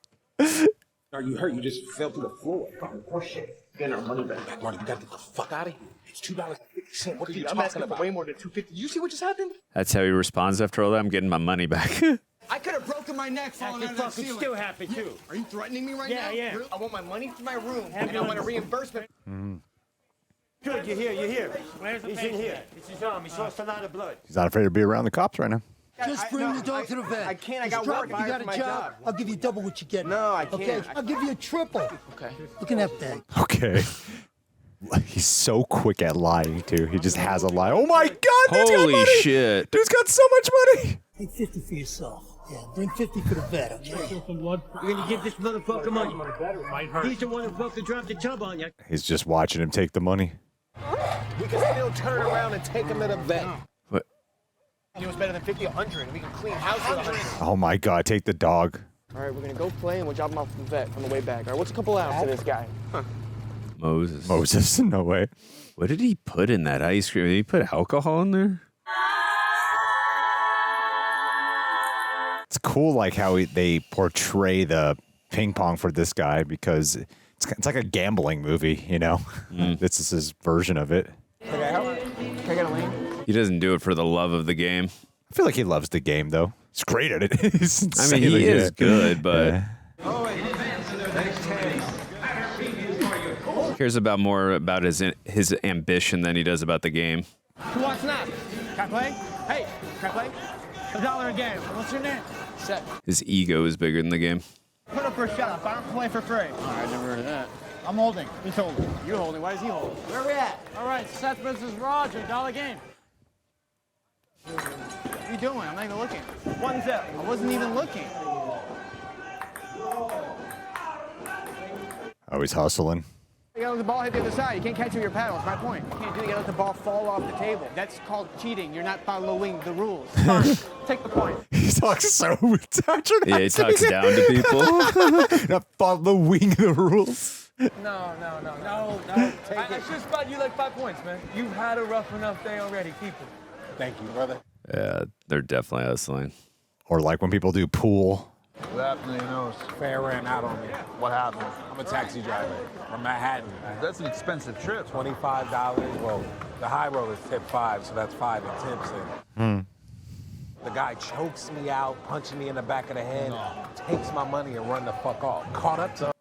Are you hurt? You just fell to the floor. Oh, shit. Getting our money back. Marty, you gotta get the fuck out of here. It's $2.50. What are you I'm talking asking for about? way more than $250. You see what just happened? That's how he responds after all that. I'm getting my money back. I could have broken my neck falling out of that ceiling. Still happy too. Are you threatening me right now? Yeah. I want my money for my room, and I want a reimbursement. Good, you're here. Where's the He's in here. It's his arm. He lost a lot of blood. He's not afraid to be around the cops right now. Just bring the dog to the vet. I can't. I Just got drop work. it. You got a job. I'll give you double what you get. No, I can't. Okay, I'll give you a triple. Okay. Look at that bag. Okay. He's so quick at lying too. He just has a lie. Oh my God! Dude's got Holy money! shit. Dude's got so much money. Take 50 for yourself. Yeah, bring 50 for the vet. Okay. You're gonna give this motherfucker money. He's the one who's supposed to drop the tub on you. He's just watching him take the money. We can still turn around and take him to the vet. What? You know what's better than 50, 100, and we can clean house with 100. Oh my God, take the dog. All right, we're gonna go play, and we'll drop him off at the vet on the way back. All right, what's a couple hours to this guy? Huh. Moses. No way. What did he put in that ice cream? Did he put alcohol in there? It's cool, like how they portray the ping pong for this guy because it's like a gambling movie, you know. This is his version of it. Can I help? Can I get a lane? He doesn't do it for the love of the game. I feel like he loves the game, though. He's great at it. He's I mean, he is good, but cares about more about his ambition than he does about the game. Who wants snap? Can I play? Hey, can I play? $1 a game. What's your name? Set. His ego is bigger than the game. Put up for a shot. I don't play for free. All right, never heard of that. I'm holding. He's holding. You're holding. Why is he holding? Where are we at? All right, Seth versus Roger, $1 game. What are you doing? I'm not even looking. 1-0. I wasn't even looking. Oh, he's hustling. You gotta let the ball hit the other side. You can't catch it with your paddle. That's my point. You can't do it. You gotta let the ball fall off the table. That's called cheating. You're not following the rules. Fine. Take the point. He talks so Yeah, he talks down to people. Not following the rules. No. Take it. It's just about you like 5 points, man. You've had a rough enough day already. Keep it. Thank you, brother. Yeah, they're definitely hustling. Or like when people do pool. What happened to your nose? Fare ran out on me. What happened? I'm a taxi driver from Manhattan. That's an expensive trip. $25. Well, the high rollers tip 5, so that's 5 in tips. And the guy chokes me out, punching me in the back of the head, takes my money and run the fuck off. Caught up to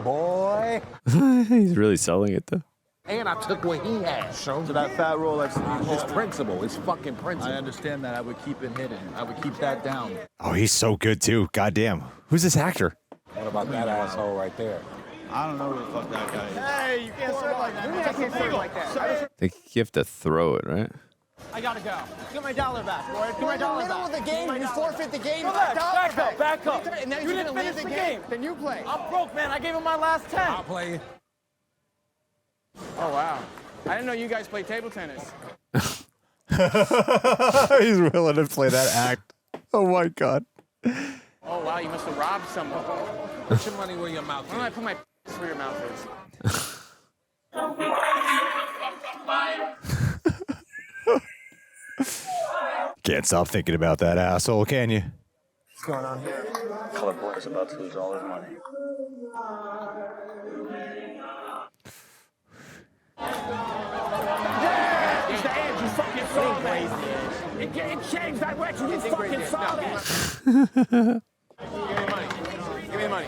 boy. He's really selling it, though. And I took what he had. So that fat roll, that's his principle. His fucking principle. I understand that. I would keep it hidden. I would keep that down. Oh, he's so good, too. Goddamn. Who's this actor? What about that asshole right there? I don't know who the fuck that guy is. Hey, you can't serve like that. I can't serve like that. I think you have to throw it, right? I gotta go. Get my $1 back, Roy. Get my $1 back. In the middle of the game, you forfeit the game. Back up. And now You you're didn't gonna leave finish the the game. game. Then you play. I'm broke, man. I gave him my last 10. I'll play. Oh, wow. I didn't know you guys play table tennis. He's willing to play that act. Oh, my God. Oh, wow. You must have robbed someone. Put your money where your mouth Why don't I put my where your mouth is? Can't stop thinking about that asshole, can you? What's going on here? Color boy is about to lose all his money. It's the edge, you fucking saw that. It changed direction, you fucking saw that. Give me the money.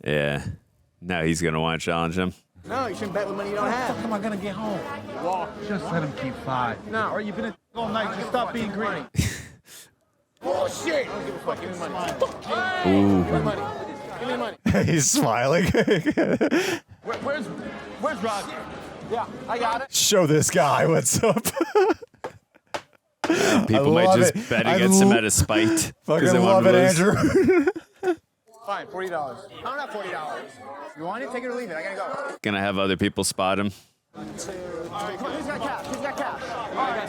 Yeah. Now he's going to want to challenge him. No, you shouldn't bet with money you don't How the have. fuck am I gonna get home? Walk. Just let him keep 5. No. Or you've been all night. Just stop being greedy. Bullshit. I don't give a fuck. Give me money. Ooh. Give me money. Give me the money. He's smiling. Where's Roger? Yeah, I got it. Show this guy what's up. People might love just it. bet I against him out of spite. 'cause Fucking they love want it, to lose. Andrew. Fine, $40. I'm not $40. You want it? Take it or leave it. I gotta go. Gonna have other people spot him. Who's got cash? Who's got cash? All right,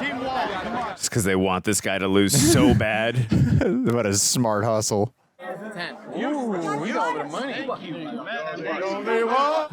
Team Wall. Come on. Just because they want this guy to lose so bad. What a smart hustle. 10. Ooh, we got a bit of money.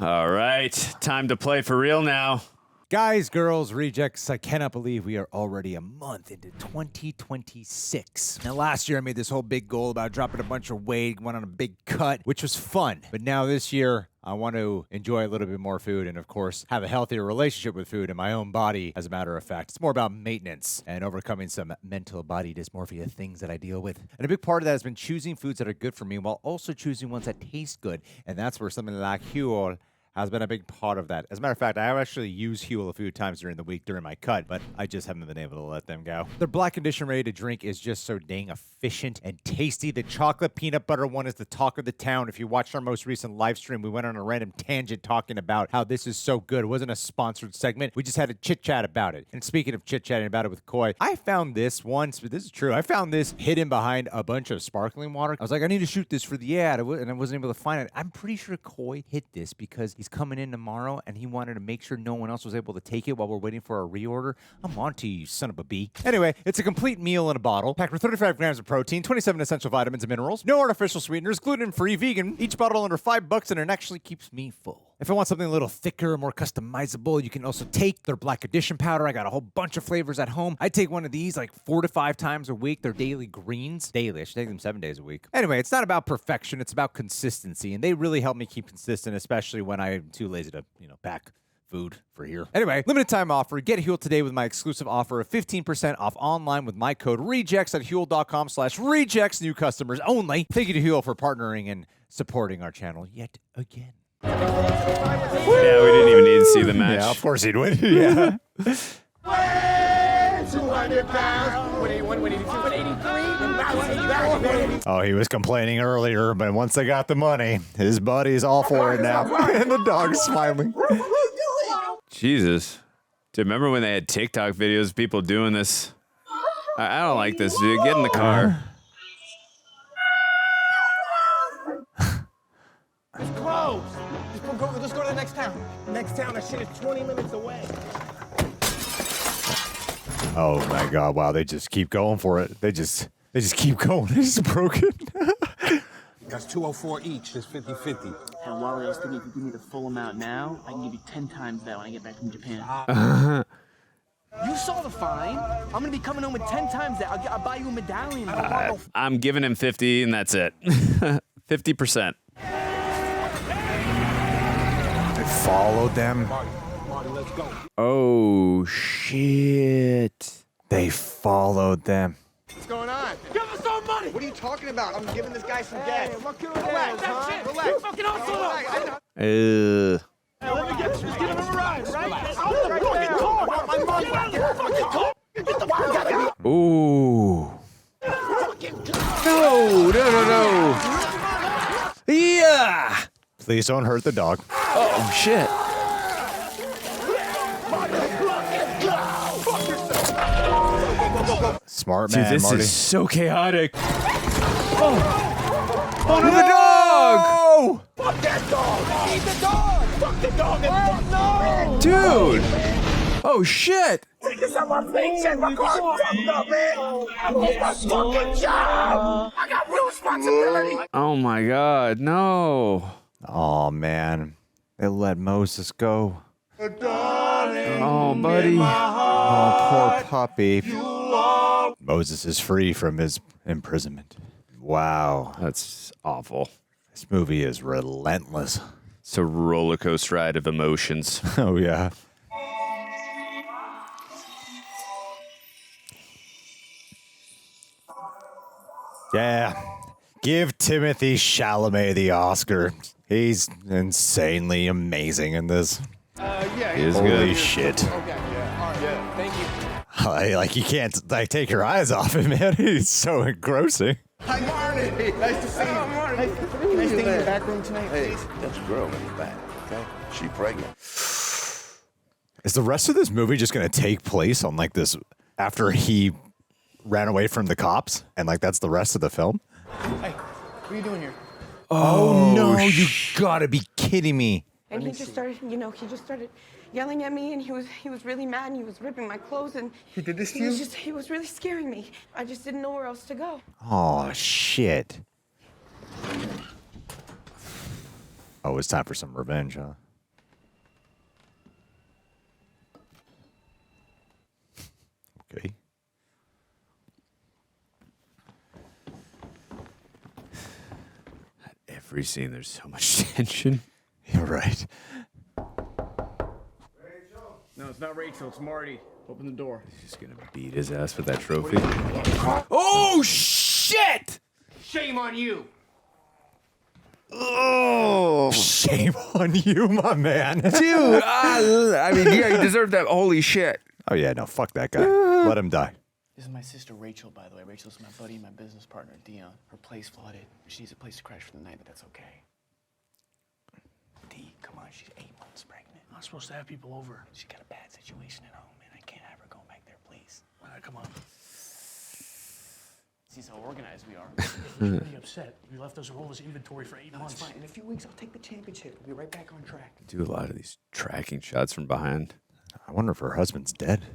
All right. Time to play for real now. Guys, girls, rejects, I cannot believe we are already a month into 2026. Now, last year I made this whole big goal about dropping a bunch of weight, went on a big cut, which was fun. But now this year, I want to enjoy a little bit more food and, of course, have a healthier relationship with food and my own body, as a matter of fact. It's more about maintenance and overcoming some mental body dysmorphia things that I deal with. And a big part of that has been choosing foods that are good for me while also choosing ones that taste good. And that's where something like HUEL has been a big part of that. As a matter of fact, I have actually used HUEL a few times during the week during my cut, but I just haven't been able to let them go. Their black condition ready to drink is just so dang efficient and tasty. The chocolate peanut butter one is the talk of the town. If you watched our most recent live stream, we went on a random tangent talking about how this is so good. It wasn't a sponsored segment. We just had a chit-chat about it. And speaking of chit-chatting about it with Koi, I found this once, but this is true. I found this hidden behind a bunch of sparkling water. I was like, I need to shoot this for the ad, and I wasn't able to find it. I'm pretty sure Koi hid this because He's coming in tomorrow, and he wanted to make sure no one else was able to take it while we're waiting for our reorder. I'm on to you, son of a bee. Anyway, it's a complete meal in a bottle, packed with 35 grams of protein, 27 essential vitamins and minerals, no artificial sweeteners, gluten-free, vegan. Each bottle under $5, and it actually keeps me full. If I want something a little thicker, more customizable, you can also take their Black Edition powder. I got a whole bunch of flavors at home. I take one of these like 4 to 5 times a week. They're daily greens. Daily. I should take them 7 days a week. Anyway, it's not about perfection. It's about consistency. And they really help me keep consistent, especially when I'm too lazy to, pack food for here. Anyway, limited time offer. Get HUEL today with my exclusive offer of 15% off online with my code REJECTS at HUEL.com/rejects. New customers only. Thank you to HUEL for partnering and supporting our channel yet again. Yeah, we didn't even need to see the match. Yeah, of course he'd win. Yeah. 200 pounds. 181, 182, 183. Oh, he was complaining earlier, but once they got the money, his buddy's all for it now. And the dog's smiling. Jesus. Dude, remember when they had TikTok videos of people doing this? I don't like this, dude. Get in the car. It's closed. Let's go to the next town. Next town, that shit is 20 minutes away. Oh my God! Wow, they just keep going for it. They just keep going. They just broke it. That's 204 each. It's 50-50. And Wally, I was thinking if you give me the full amount now, I can give you 10 times that when I get back from Japan. You saw the fine. I'm gonna be coming home with 10 times that. I'll buy you a medallion. I'm giving him 50, and that's it. 50%. They followed them. Marty, let's go. Oh, shit. They followed them. What's going on? Give us some money! What are you talking about? I'm giving this guy some gas. What can relax, huh? Relax. You fucking awesome. Hey, let me just give him a ride, right? Out of the fucking car! My money! Get out of the fucking car! Get the fuck out of here! ooh. No. Yeah. Please don't hurt the dog. Oh, shit. Smart Dude, man, this Marty. is so chaotic. Oh, no! the dog! Fuck that dog! Eat the dog! Fuck the dog and fuck no! Dude! Oh, shit! Take this out my face and my car fucked up, man! I did my fucking job! I got real responsibility! Oh, my God. No. Oh man, they let Moses go. Oh, buddy. Oh, poor puppy. Moses is free from his imprisonment. Wow. That's awful. This movie is relentless. It's a roller coaster ride of emotions. Oh, yeah. Yeah. Give Timothée Chalamet the Oscar. He's insanely amazing in this. Yeah. He is Holy good. shit. Okay, yeah. All right, yeah. Thank you. Like, you can't take your eyes off him, man. He's so engrossing. Hi, Marty. Nice to see you. Marty. Nice to stay in the back room tonight, please. That's a girl in the back, okay? She pregnant. Is the rest of this movie just going to take place on, like, this after he ran away from the cops? And, like, that's the rest of the film? Hey, what are you doing here? Oh no, you gotta be kidding me. And he just started yelling at me, and he was really mad, and he was ripping my clothes, and He did this to he you? was really scaring me. I just didn't know where else to go. Oh, shit. Oh, it's time for some revenge, huh? Okay. Every scene, there's so much tension. You're right. No, it's not Rachel. It's Marty. Open the door. He's just gonna beat his ass with that trophy. Oh, shit! Shame on you. Oh, shame on you, my man. Dude, I mean, yeah, you deserve that. Holy shit. Oh, yeah, no, fuck that guy. Let him die. This is my sister Rachel, by the way. Rachel's my buddy, my business partner, Dion. Her place flooded. She needs a place to crash for the night, but that's okay. D, come on, she's 8 months pregnant. I'm not supposed to have people over. She got a bad situation at home, and I can't have her going back there, please. Come on. See how organized we are. He's really upset. We left us with all this inventory for 8 months. It's fine. In a few weeks, I'll take the championship. We'll be right back on track. Do a lot of these tracking shots from behind. I wonder if her husband's dead.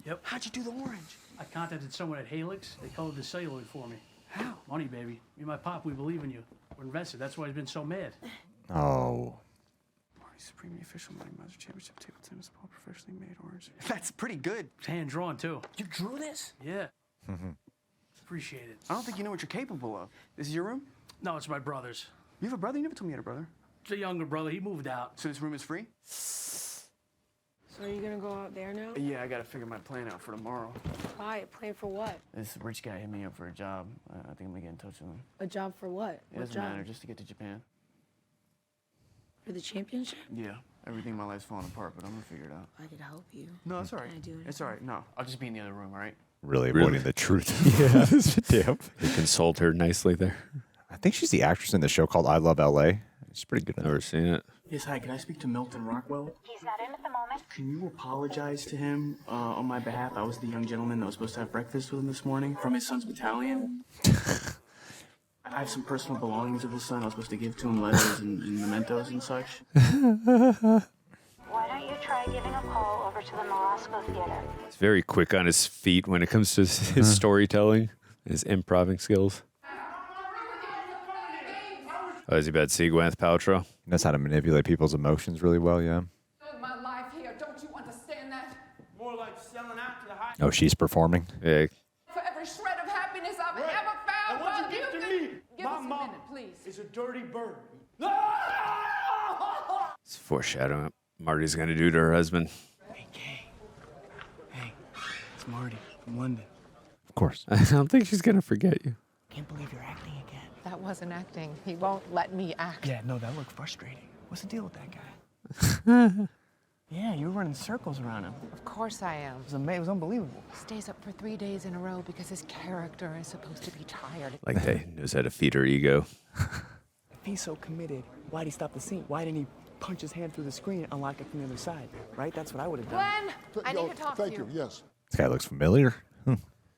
Yep. How'd you do the orange? I contacted someone at Helix. They colored the celluloid for me. How? Money, baby. Me and my pop, we believe in you. We're invested. That's why he's been so mad. Oh. Marty Supreme, the official Money Master Championship table tennis ball, professionally made orange. That's pretty good. It's hand drawn, too. You drew this? Yeah. Appreciate it. I don't think you know what you're capable of. This is your room? No, it's my brother's. You have a brother? You never told me you had a brother. It's a younger brother. He moved out. So this room is free? So are you gonna go out there now? Yeah, I gotta figure my plan out for tomorrow. Why? Plan for what? This rich guy hit me up for a job. I think I'm gonna get in touch with him. A job for what? It doesn't matter, just to get to Japan. For the championship? Yeah, everything in my life's falling apart, but I'm gonna figure it out. I could help you. No, it's all right. Can I do it? It's all right. No, I'll just be in the other room, all right? Really avoiding the truth. Yeah, this video. They consult her nicely there. I think she's the actress in the show called I Love L.A. She's pretty good. Never seen it. Yes, hi, can I speak to Milton Rockwell? He's not in at the moment. Can you apologize to him on my behalf? I was the young gentleman that was supposed to have breakfast with him this morning from his son's battalion. I have some personal belongings of his son. I was supposed to give to him letters and mementos and such. Why don't you try giving a call over to the Morosco Theater? He's very quick on his feet when it comes to his storytelling, his improving skills. Oh, is he bad see Gwyneth Paltrow? He knows how to manipulate people's emotions really well, yeah. My life here, don't you understand that? More like selling out to the high. Oh, she's performing? Yeah. For every shred of happiness I've ever And found, what you give to me, give my us a mom, minute, please. is a dirty bird. It's foreshadowing what Marty's going to do to her husband. Hey, Kay. Hey, it's Marty from London. Of course. I don't think she's going to forget you. Can't believe you're acting again. That wasn't acting. He won't let me act. Yeah, no, that looked frustrating. What's the deal with that guy? Yeah, you were running circles around him. Of course I am. It was unbelievable. Stays up for 3 days in a row because his character is supposed to be tired. Like they knows how to feed her ego. If he's so committed, why'd he stop the scene? Why didn't he punch his hand through the screen and unlock it from the other side? Right? That's what I would have done. Glenn, I need to talk to you. Yes. This guy looks familiar.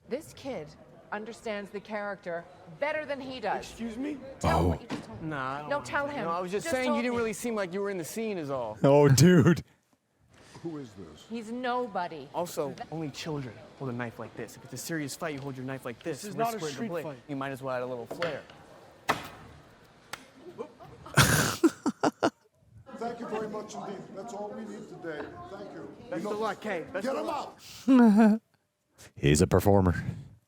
This kid understands the character better than he does. Excuse me? Tell him Oh. what you just told me. Nah, I don't No, wanna- tell him. No, I was just Just saying you told didn't me. really seem like you were in the scene is all. Oh, dude. Who is this? He's nobody. Also, only children hold a knife like this. If it's a serious fight, you hold your knife like this. This is We're not a squared to street blade. fight. You might as well add a little flair. Thank you very much indeed. That's all we need today. Thank you. Best of luck, Kay. Best Get of him luck. out. He's a performer.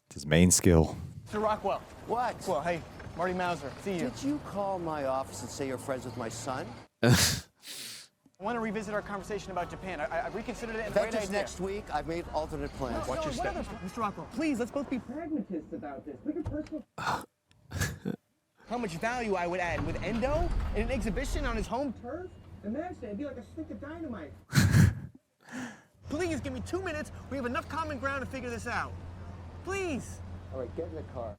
It's his main skill. Mr. Rockwell. What? Well, hey, Marty Mauser. See you. Did you call my office and say you're friends with my son? I want to revisit our conversation about Japan. I reconsidered it and great Effective idea. next week, I've made alternate plans. Watch your step. Mr. Rockwell, please, let's both be pragmatists about this. Look at personal. How much value I would add with Endo in an exhibition on his home turf? Imagine, it'd be like a stick of dynamite. Please, give me 2 minutes. We have enough common ground to figure this out. Please. All right, get in the car.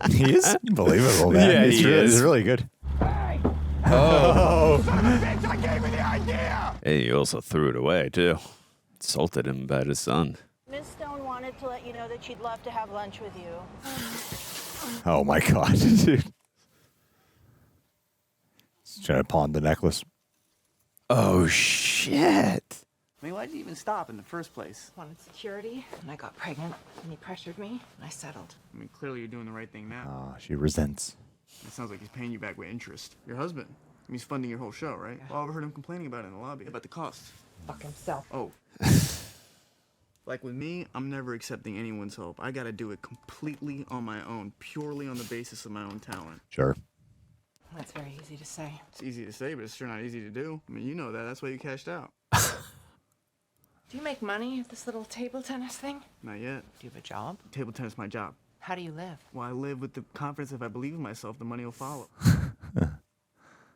He is believable, man. Yeah, he's he is. He's really good. Oh. Son of a bitch, I gave you the idea! Hey, you also threw it away, too. Insulted him about his son. Miss Stone wanted to let you know that she'd love to have lunch with you. Oh, my God, dude. He's trying to pawn the necklace. Oh, shit. I mean, why did you even stop in the first place? Wanted security, and I got pregnant, and he pressured me, and I settled. I mean, clearly you're doing the right thing now. Oh, she resents. It sounds like he's paying you back with interest. Your husband. I mean, he's funding your whole show, right? Well, I overheard him complaining about it in the lobby, about the cost. Fuck himself. Oh. Like with me, I'm never accepting anyone's help. I gotta do it completely on my own, purely on the basis of my own talent. Sure. That's very easy to say. It's easy to say, but it's sure not easy to do. I mean, you know that. That's why you cashed out. Do you make money at this little table tennis thing? Not yet. Do you have a job? Table tennis is my job. How do you live? Well, I live with the confidence if I believe in myself, the money will follow.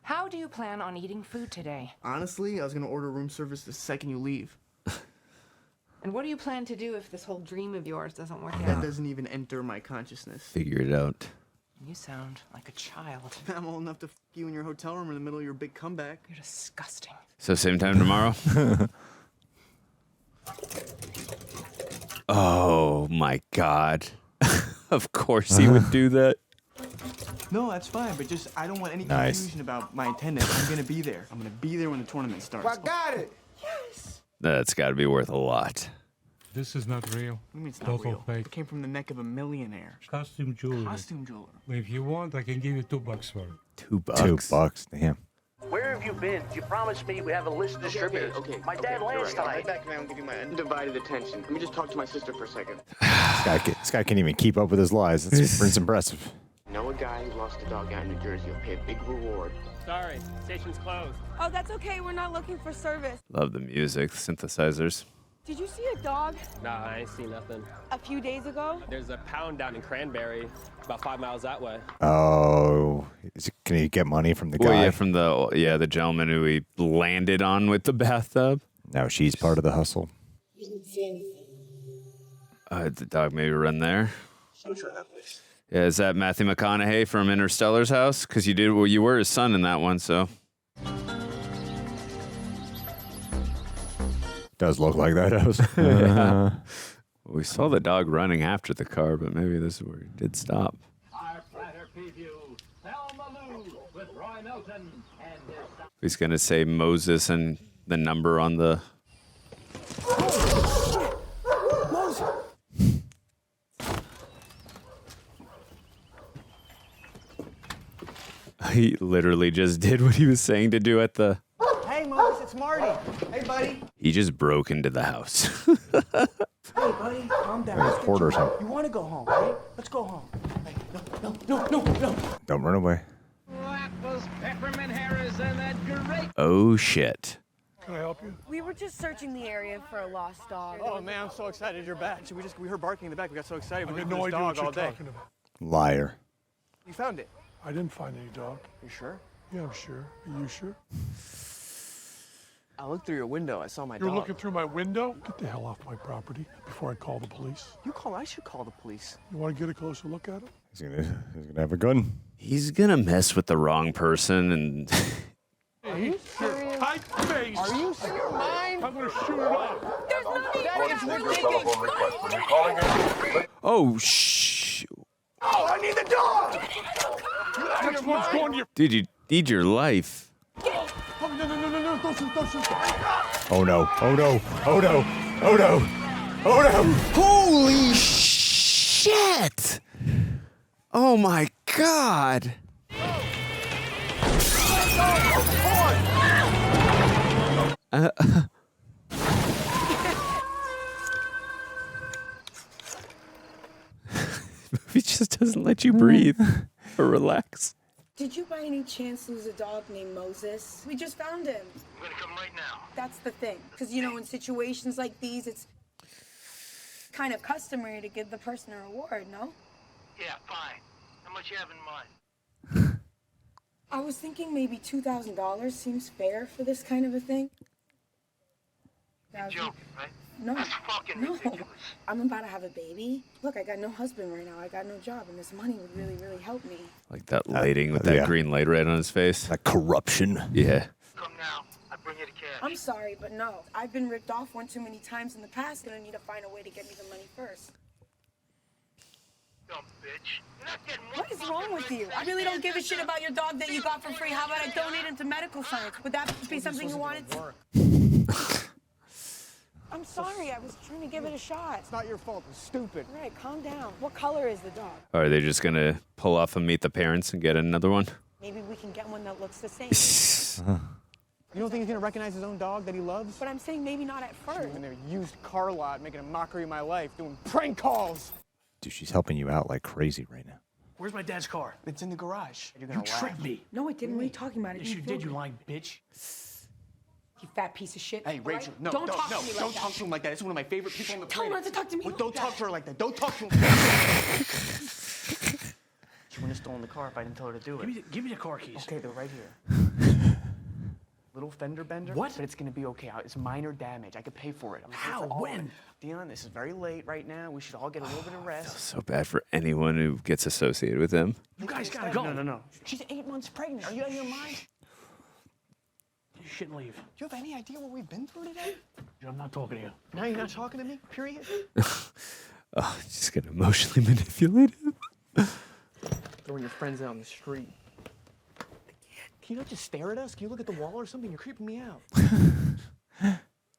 How do you plan on eating food today? Honestly, I was gonna order room service the second you leave. And what do you plan to do if this whole dream of yours doesn't work That out? doesn't even enter my consciousness. Figure it out. You sound like a child. I'm old enough to f you in your hotel room in the middle of your big comeback. You're disgusting. So same time tomorrow? Oh, my God. Of course he would do that. No, that's fine, but just I don't want any Nice. confusion about my attendance. I'm gonna be there. I'm gonna be there when the tournament starts. I got it. That's got to be worth a lot. This is not real. What do you mean it's not Total real? fake. It came from the neck of a millionaire. Costume jewelry. Costume jeweler. If you want, I can give you $2 for it. $2. $2. Damn. Where have you been? You promised me we have a list of distributors. My dad last time. I'll get back now and give you my undivided attention. Let me just talk to my sister for a second. This guy can't even keep up with his lies. It's impressive. Know a guy who lost a dog out in New Jersey. He'll pay a big reward. Sorry, station's closed. Oh, that's okay. We're not looking for service. Love the music, synthesizers. Did you see a dog Nah, I ain't seen nothing. a few days ago? There's a pound down in Cranberry, about 5 miles that way. Oh, can he get money from the guy? Well, yeah, from the gentleman who he landed on with the bathtub. Now she's part of the hustle. You didn't see anything. The dog maybe run there. Should try that place. Yeah, is that Matthew McConaughey from Interstellar's house? Because you were his son in that one, so. Does look like that house. Yeah. We saw the dog running after the car, but maybe this is where he did stop. He's going to say Moses and the number on the... He literally just did what he was saying to do at the... Hey, Moses, it's Marty. Hey, buddy. He just broke into the house. Hey, buddy, calm down. His quarters him. You want to go home, right? Let's go home. Hey, no. Don't run away. That was Peppermint Harris and that great. Oh, shit. Can I help you? We were just searching the area for a lost dog. Oh, man, I'm so excited you're back. We heard barking in the back. We got so excited. I We have looked no for this idea what dog you're all day. talking about. Liar. You found it. I didn't find any dog. You sure? Yeah, I'm sure. Are you sure? I looked through your window. I saw my You're dog. looking through my window? Get the hell off my property before I call the police. I should call the police. You want to get a closer look at him? He's gonna have a gun. He's going to mess with the wrong person and... Are you serious? Tight face. Are you serious? I'm going to shoot it off. There's no need for that. Oh, shh. Oh, I need the dog! Next one's going to your... Dude, you need your life. Oh, no, don't shoot. Oh no. Oh no. Oh no. Oh no. Oh no. Holy shit! Oh my god! He just doesn't let you breathe or relax. Did you by any chance lose a dog named Moses? We just found him. I'm gonna come right now. That's the thing. Because, in situations like these, it's kind of customary to give the person a reward, no? Yeah, fine. How much you have in mind? I was thinking maybe $2,000 seems fair for this kind of a thing. You're joking, right? No. That's fucking No. ridiculous. I'm about to have a baby. Look, I got no husband right now. I got no job, and this money would really, really help me. Like that lighting with that green light right on his face. That corruption. Yeah. Come now. I bring you the cash. I'm sorry, but no. I've been ripped off one too many times in the past, and I need to find a way to get me the money first. Dumb bitch. You're not getting one What is wrong with you? I really don't give a shit about your dog that you got for free. How about I donate him to medical science? Would that be something you wanted? I'm sorry. I was trying to give it a shot. It's not your fault. It's stupid. All right, calm down. What color is the dog? Are they just going to pull off and meet the parents and get another one? Maybe we can get one that looks the same. You don't think he's gonna recognize his own dog that he loves? But I'm saying maybe not at first. In their used car lot, making a mockery of my life, doing prank calls. Dude, she's helping you out like crazy right now. Where's my dad's car? It's in the garage. You're You tricked me. No, I didn't. What are you talking about? Yes, you did, you lying bitch. You fat piece of shit. Hey, Rachel, no, Don't talk to me like don't that. talk to him like that. It's one of my favorite people on the Tell planet. her not to talk to me Well, like don't that. talk to her like that. Don't talk to him. She wouldn't have stolen the car if I didn't tell her to do it. Give me the car keys. Okay, they're right here. Little fender bender. What? But it's gonna be okay. It's minor damage. I could pay for it. How? When? Dion, this is very late right now. We should all get a little bit of rest. So bad for anyone who gets associated with him. You guys gotta go. No. She's 8 months pregnant. Are you out of your mind? You shouldn't leave. Do you have any idea what we've been through today? I'm not talking to you. Now you're not talking to me, period? Oh, just gonna emotionally manipulate him. Throwing your friends out on the street. Can you not just stare at us? Can you look at the wall or something? You're creeping me out.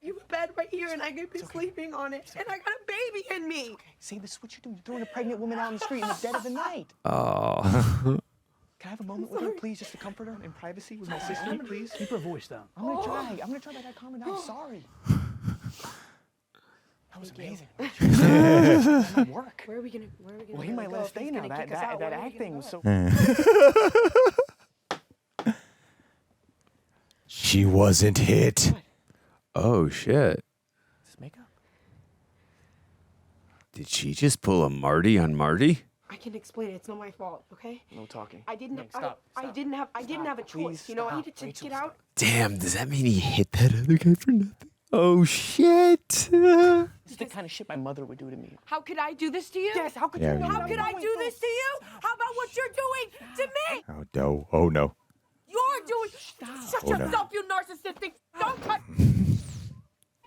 You have a bed right here, and I could be sleeping on it, and I got a baby in me. Okay, see, this is what you're doing. You're throwing a pregnant woman out in the street in the dead of the night. Oh. Can I have a moment with her, please, just to comfort her in privacy with my sister, please? Keep her voice down. I'm gonna try. I'm gonna try to calm her down. I'm sorry. That was amazing. That might work. Where are we gonna Well, he might let us stay now. That acting was so. She wasn't hit. Oh, shit. This makeup. Did she just pull a Marty on Marty? I can explain it. It's not my fault, okay? No talking. I didn't. Meg, stop. I didn't have a choice. Please, You know, I stop. needed to Rachel, get out. Damn, does that mean he hit that other guy for nothing? Oh, shit. This is the kind of shit my mother would do to me. How could I do this to you? Yes. How could Yeah, you? you- How could I do this to you? How about what you're doing to me? Oh no! Oh no! You're doing. Shut Oh, no. yourself, you narcissistic. Don't cut.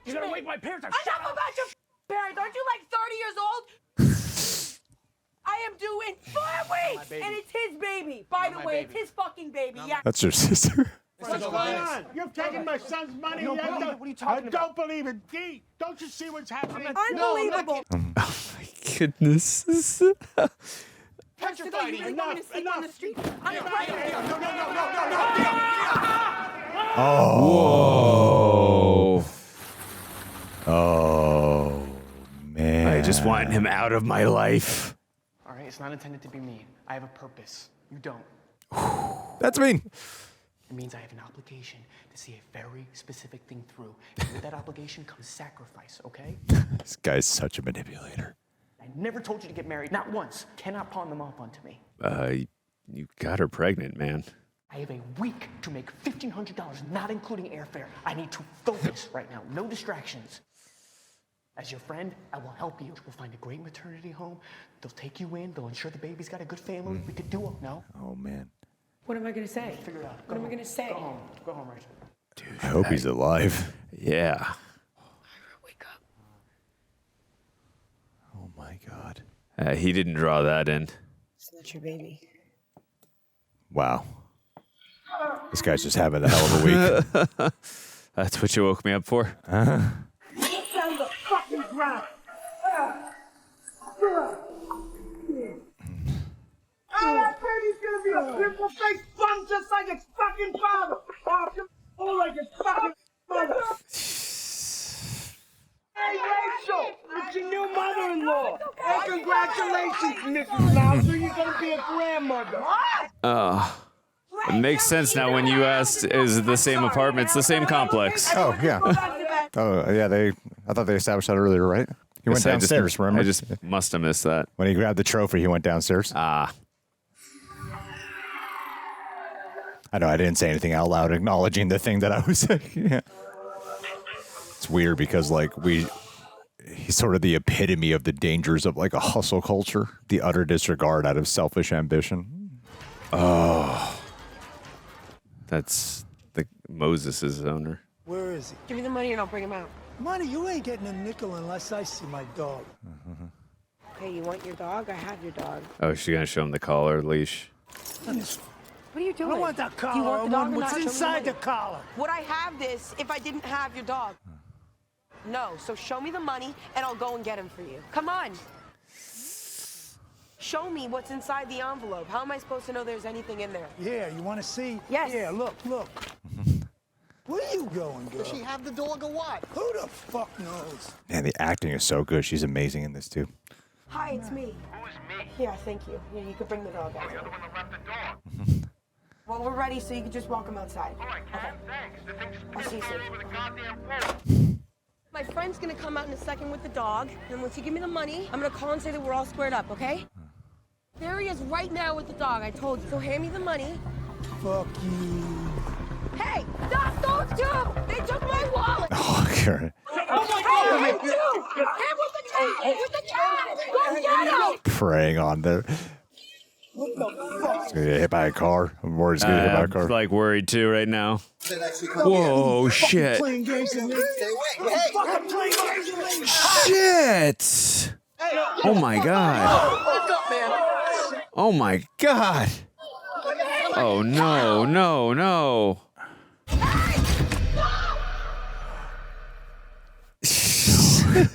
You're gonna wake my parents up. Enough about your parents. Aren't you like 30 years old? I am due in 4 weeks, and it's his baby. By the way, it's his fucking baby. Yeah. That's your sister. What's going on? You've taken my son's money. What are you talking I don't believe it. D, don't you see what's happening? Unbelievable. Oh, my goodness. Petrified. You really want me to sleep on the street? I'm pregnant. Whoa. Oh man! I just want him out of my life. All right, it's not intended to be mean. I have a purpose. You don't. That's mean. It means I have an obligation to see a very specific thing through. And with that obligation comes sacrifice, okay? This guy's such a manipulator. I never told you to get married, not once. Cannot pawn them off onto me. You got her pregnant, man. I have a week to make $1,500, not including airfare. I need to focus right now. No distractions. As your friend, I will help you. We'll find a great maternity home. They'll take you in. They'll ensure the baby's got a good family. We could do it. No? Oh man! What am I gonna say? Figure it out. What am I gonna say? Go home. Go home, Rachel. I hope he's alive. Yeah. Wake up. Oh my god! He didn't draw that in. It's not your baby. Wow. This guy's just having a hell of a week. That's what you woke me up for? Get down the fucking ground. That baby's gonna be a pimple-faced bum just like its fucking father. Or like its fucking mother. Hey, Rachel, it's your new mother-in-law. And congratulations, Mrs. Mouser, you're gonna be a grandmother. Oh. It makes sense now when you asked, is it the same apartment? It's the same complex. Oh yeah. Oh yeah. I thought they established that earlier, right? He went downstairs. Remember? I just must have missed that. When he grabbed the trophy, he went downstairs. Ah. I know I didn't say anything out loud acknowledging the thing that I was saying. Yeah. It's weird because like he's sort of the epitome of the dangers of like a hustle culture, the utter disregard out of selfish ambition. Oh. That's Moses' owner. Where is he? Give me the money and I'll bring him out. Money, you ain't getting a nickel unless I see my dog. Okay, you want your dog? I have your dog. Oh, she's going to show him the collar leash. What are you doing? I want that Do you collar. want the I dog want or what's not? Show me the inside the money. collar. Would I have this if I didn't have your dog? No, so show me the money and I'll go and get him for you. Come on. Show me what's inside the envelope. How am I supposed to know there's anything in there? Yeah, you want to see? Yes. Yeah, look. Where are you going, girl? Does she have the dog or what? Who the fuck knows? Man, the acting is so good. She's amazing in this too. Hi, it's me. Who's me? Yeah, thank you. Yeah, you could bring the dog out. Oh, you're the one that left the dog. Well, we're ready, so you can just walk him outside. All right, Ken, thanks. The thing just I'll see you disappeared soon. with a goddamn boat. My friend's gonna come out in a second with the dog, and once you give me the money, I'm gonna call and say that we're all squared up, okay? There he is right now with the dog, I told you. So hand me the money. Fuck you. Hey, stop those two! They took my wallet! Oh, God. Oh my Hey, you two! Hey, with the cat! With the cat! Go get him! Preying on the. What the fuck? He's gonna get hit by a car. I'm worried he's gonna get hit by a car. I'm like worried too right now. Whoa, shit. Playing games with me. Hey, fucking playing games with me. Shit. Oh my God. What's up, man? Oh my God. Oh no, no, no.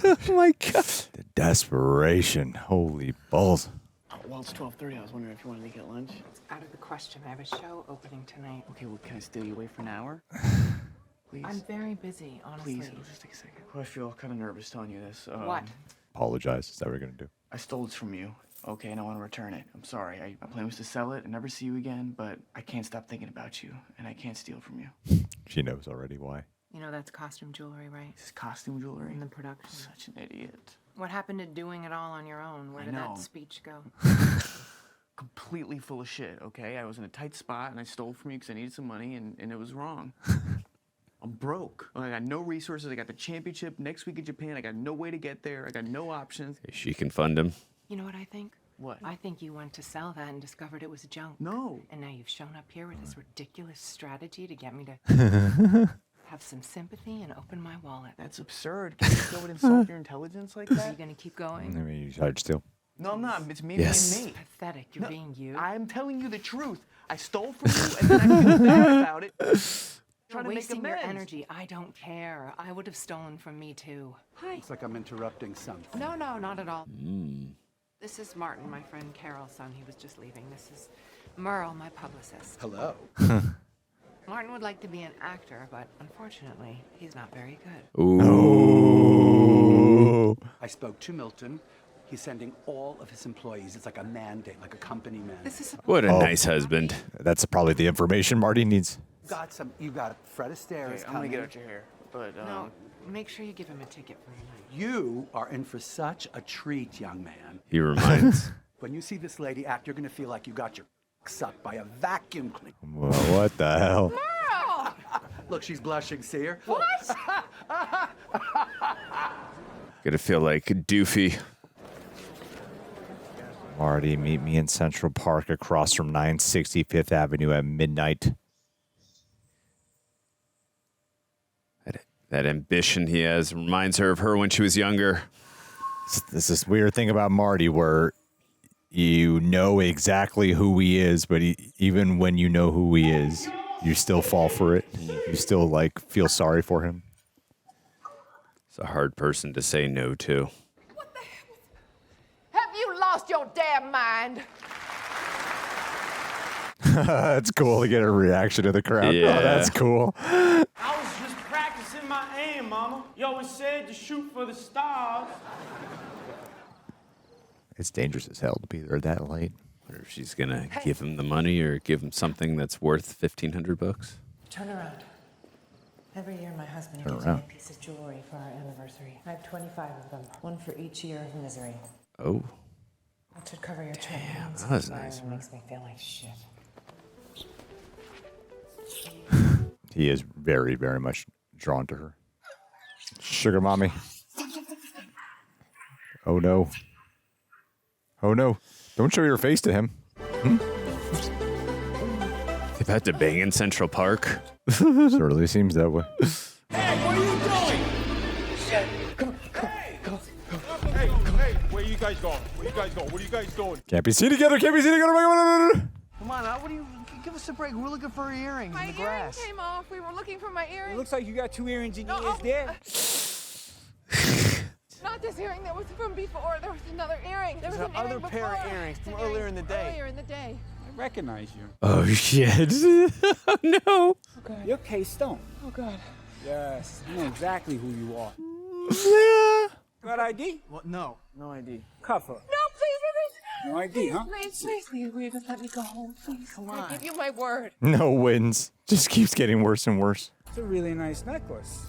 Oh my God. The desperation. Holy balls. Well, it's 12:30. I was wondering if you wanted to get lunch. It's out of the question. I have a show opening tonight. Okay, well, can I steal you away for an hour? Please. I'm very busy, honestly. Please, just take a second. Well, I feel kind of nervous telling you this. What? Apologize. Is that what you're going to do? I stole this from you, okay, and I want to return it. I'm sorry. My plan was to sell it and never see you again, but I can't stop thinking about you, and I can't steal from you. She knows already why. You know that's costume jewelry, right? This is costume jewelry? In the production. Such an idiot. What happened to doing it all on your own? Where did that speech go? Completely full of shit, okay? I was in a tight spot, and I stole from you because I needed some money, and it was wrong. I'm broke. I got no resources. I got the championship next week in Japan. I got no way to get there. I got no options. She can fund him. You know what I think? What? I think you went to sell that and discovered it was junk. No. And now you've shown up here with this ridiculous strategy to get me to have some sympathy and open my wallet. That's absurd. Can you still would insult your intelligence like that? Are you gonna keep going? I mean, you tried to steal. No, I'm not. It's me Yes. being me. Pathetic. You're being you. I'm telling you the truth. I stole from you, and then I feel bad about it. You're Trying to make wasting your amends. energy. I don't care. I would have stolen from me too. Hi. Looks like I'm interrupting something. No, not at all. This is Martin, my friend Carol's son. He was just leaving. This is Merle, my publicist. Hello. Martin would like to be an actor, but unfortunately, he's not very good. Ooh. I spoke to Milton. He's sending all of his employees. It's like a mandate, like a company mandate. This is What a nice husband. That's probably the information Marty needs. You got Fred Astaire Okay, is I'm gonna coming. get out your hair, but No, make sure you give him a ticket for tonight. You are in for such a treat, young man. He reminds. When you see this lady act, you're gonna feel like you got your sucked by a vacuum cleaner. Well, what the hell? Merle! Look, she's blushing. See her? What? Gonna feel like Doofy. Marty, meet me in Central Park across from 965th Avenue at midnight. That ambition he has reminds her of her when she was younger. There's this weird thing about Marty where you know exactly who he is, but even when you know who he is, you still fall for it. You still like feel sorry for him. It's a hard person to say no to. Have you lost your damn mind? That's cool to get a reaction to the crowd. Yeah. Oh, that's cool. I was just practicing my aim, Mama. You always said to shoot for the stars. It's dangerous as hell to be there that late. Wonder if she's gonna give him the money or give him something that's worth $1,500. Turn around. Every year, my husband Turn gives me around. a piece of jewelry for our anniversary. I have 25 of them, one for each year of misery. Oh, That should cover your trip. that was nice. It makes me feel like shit. He is very, very much drawn to her. Sugar mommy. Oh no. Oh no. Don't show your face to him. They've had to bang in Central Park. Certainly seems that way. Hey, what are you doing? Shit. Come on. Hey, where you guys going? Where you guys going? What are you guys doing? Can't be seen together. Can't be seen together. Come on, what do you... Give us a break. We're looking for earrings My in the earring grass. came off. We were looking for my earring. It looks like you got 2 earrings in your ears there. Not this earring that was from before. There was another earring. There was There's an another earring pair of before. earrings from An earlier in the day. Earlier in the day. I recognize you. Oh shit! Oh no! You're K-Stone. Oh, God. Yes, I know exactly who you are. Got ID? What? No. No ID. Cuff her. No, please. No ID, huh? Please, just let me go home, please. Come I on. give you my word. No wins. Just keeps getting worse and worse. It's a really nice necklace.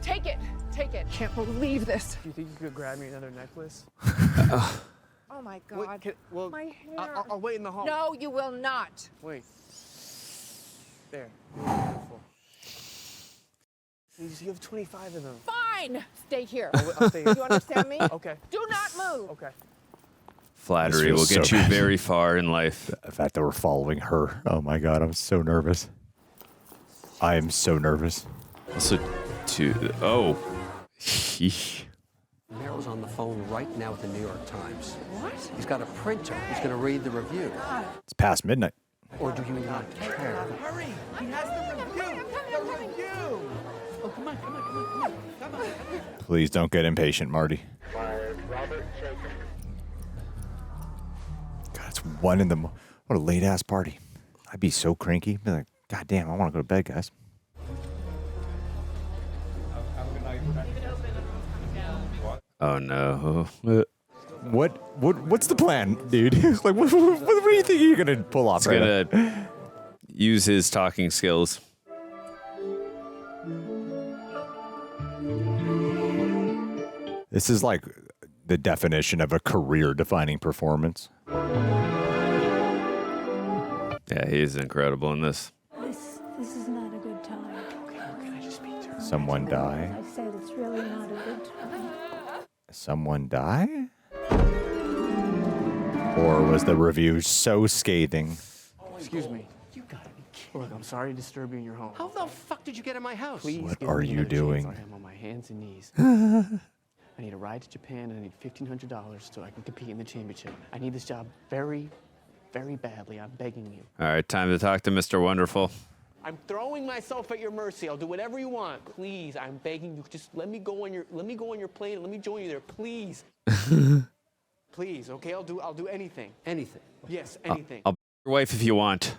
Take it. Can't believe this. Do you think you could grab me another necklace? Oh, my Wait, God. well, My hair. I'll wait in the hall. No, you will not. Wait. There. Beautiful. You have 25 of them. Fine. Stay here. I'll stay here. You understand me? Okay. Do not move. Okay. Flattery This will feels get so you bad. very far in life. The fact that we're following her. Oh my god, I'm so nervous. I am so nervous. Also, oh. Meryl's on the phone right now with the New York Times. What? He's got a printer. He's going to read the review. It's past midnight. Or do you not care? Hurry! He has the review! The review! Oh, come on, come on, come on, come on. Come on. Please don't get impatient, Marty. God, it's 1 in the morning. What a late ass party. I'd be so cranky. Be like, God damn, I want to go to bed, guys. Oh no. What's the plan, dude? Like, what do you think you're gonna pull off? He's gonna use his talking skills. This is like the definition of a career-defining performance. Yeah, he's incredible in this. This is not a good time. Okay, can I just speak to her? Someone die? I said it's really not a good time. Someone die? Or was the review so scathing? Excuse me. You gotta be kidding. Look, I'm sorry to disturb you in your home. How the fuck did you get in my house? Please What give are me you another chance. doing? I am on my hands and knees. I need a ride to Japan and I need $1,500 so I can compete in the championship. I need this job very, very badly. I'm begging you. All right, time to talk to Mr. Wonderful. I'm throwing myself at your mercy. I'll do whatever you want. Please, I'm begging you. Just let me go on your plane and let me join you there. Please. Please, okay? I'll do anything. Anything. Yes, anything. I'll be your wife if you want.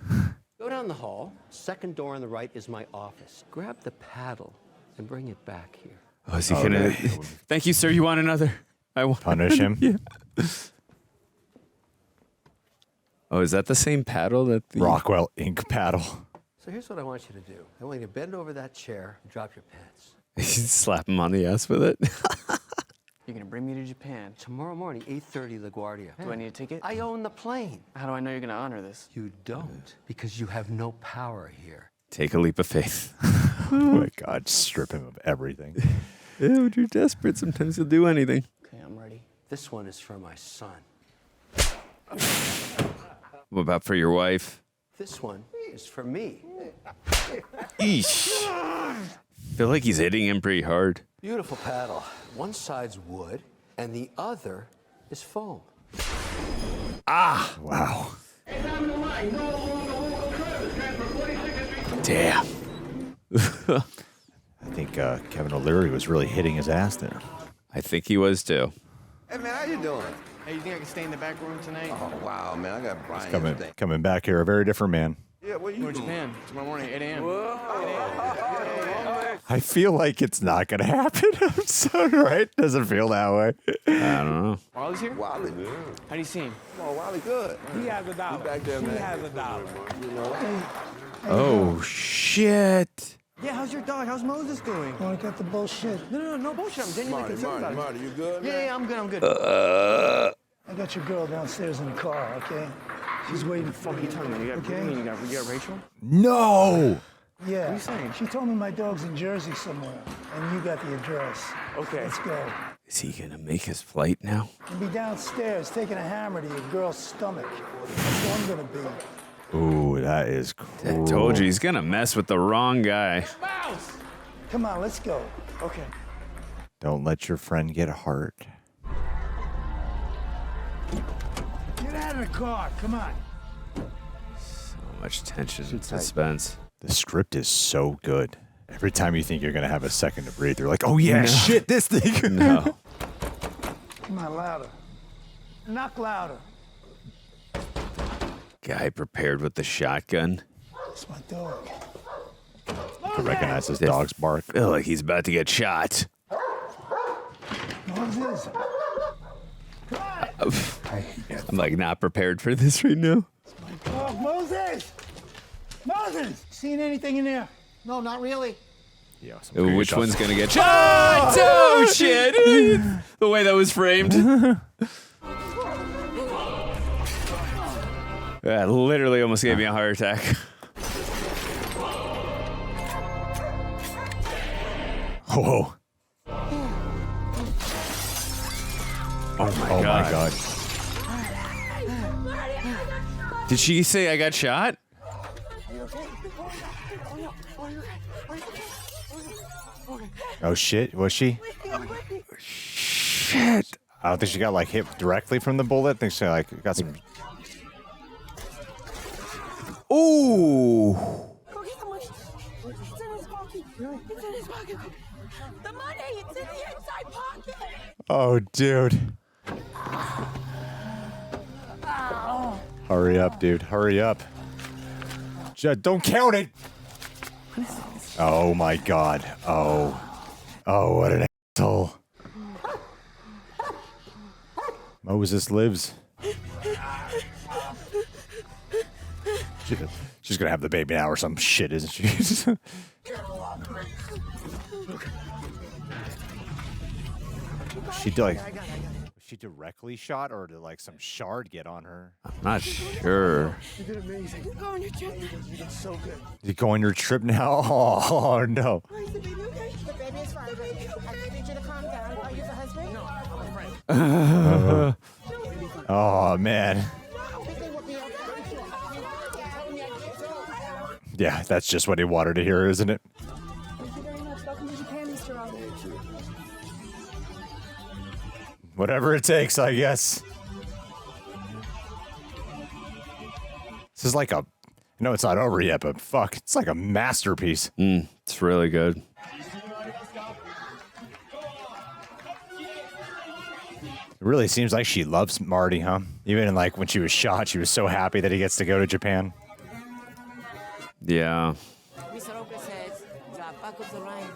Go down the hall. Second door on the right is my office. Grab the paddle and bring it back here. Oh, is he gonna? Thank you, sir. You want another? I want Punish him? Yeah. Oh, is that the same paddle that the Rockwell ink paddle. So here's what I want you to do. I want you to bend over that chair and drop your pants. Slap him on the ass with it? You're gonna bring me to Japan. Tomorrow morning, 8:30, LaGuardia. Do I need a ticket? I own the plane. How do I know you're gonna honor this? You don't, because you have no power here. Take a leap of faith. Oh my God, strip him of everything. Yeah, when you're desperate, sometimes you'll do anything. Okay, I'm ready. This one is for my son. What about for your wife? This one is for me. Eesh. Feel like he's hitting him pretty hard. Beautiful paddle. One side's wood, and the other is foam. Ah! Wow. Damn. I think Kevin O'Leary was really hitting his ass there. I think he was too. Hey, man, how you doing? Hey, you think I can stay in the back room tonight? Oh, wow, man, I got Brian. Coming back here, a very different man. Yeah, what you We're in doing? Japan tomorrow morning, 8 a.m. I feel like it's not going to happen. I'm sorry, right? Doesn't feel that way. I don't know. Wally's here? Wally. How do you see him? Oh, Wally, good. He has a dollar. He back there, man. He has a dollar. You know? Oh, shit. Yeah, how's your dog? How's Moses doing? Want to cut the bullshit? No bullshit. I'm genuinely concerned about it. Marty, you good, man? Yeah, I'm good, I'm good. I got your girl downstairs in the car, okay? She's waiting for What are you talking about? You got, Okay. you got Rachel? No! Yeah. What are you saying? She told me my dog's in Jersey somewhere, and you got the address. Okay. Let's go. Is he going to make his flight now? You'll be downstairs taking a hammer to your girl's stomach. That's where I'm gonna be. Ooh, that is cool. I told you, he's going to mess with the wrong guy. Come on, let's go. Okay. Don't let your friend get hurt. Get out of the car. Come on. So much tension and suspense. The script is so good. Every time you think you're going to have a second to breathe, you're like, oh yeah, shit, this thing. No. Come on, louder. Knock louder. Guy prepared with the shotgun. It's my dog. You can recognize his dog's bark. I feel like he's about to get shot. Moses. I'm like not prepared for this right now. Dog, Moses! Moses! Seen anything in there? No, not really. Yeah, Ooh, which one's going to get shot? Oh, shit. The way that was framed. That literally almost gave me a heart attack. Oh. Oh my God. Did she say I got shot? Oh shit, was she? shit. I don't think she got like hit directly from the bullet. I think she like got some. Ooh. Go get the money. It's in his pocket. It's in his pocket. The money, it's in the inside pocket. Oh, dude. Hurry up, dude. Hurry up. Don't count it. Oh my God. Oh. Oh, what an asshole. Moses lives. She's gonna have the baby now or some shit, isn't she? Was she directly shot, or did like some shard get on her? I'm not sure. You did amazing. You go on your trip. You did so good. You go on your trip now? Oh no. Is the baby okay? The baby is fine. I need you to calm down. Are you the husband? No, I'm a friend. Oh man. Yeah, that's just what he wanted to hear, isn't it? Thank you very much. Welcome to Japan, Mr. Robert. Whatever it takes, I guess. This is like a... No, it's not over yet, but fuck, it's like a masterpiece. It's really good. It really seems like she loves Marty, huh? Even like when she was shot, she was so happy that he gets to go to Japan. Yeah. Mr. Lopez says the back of the line.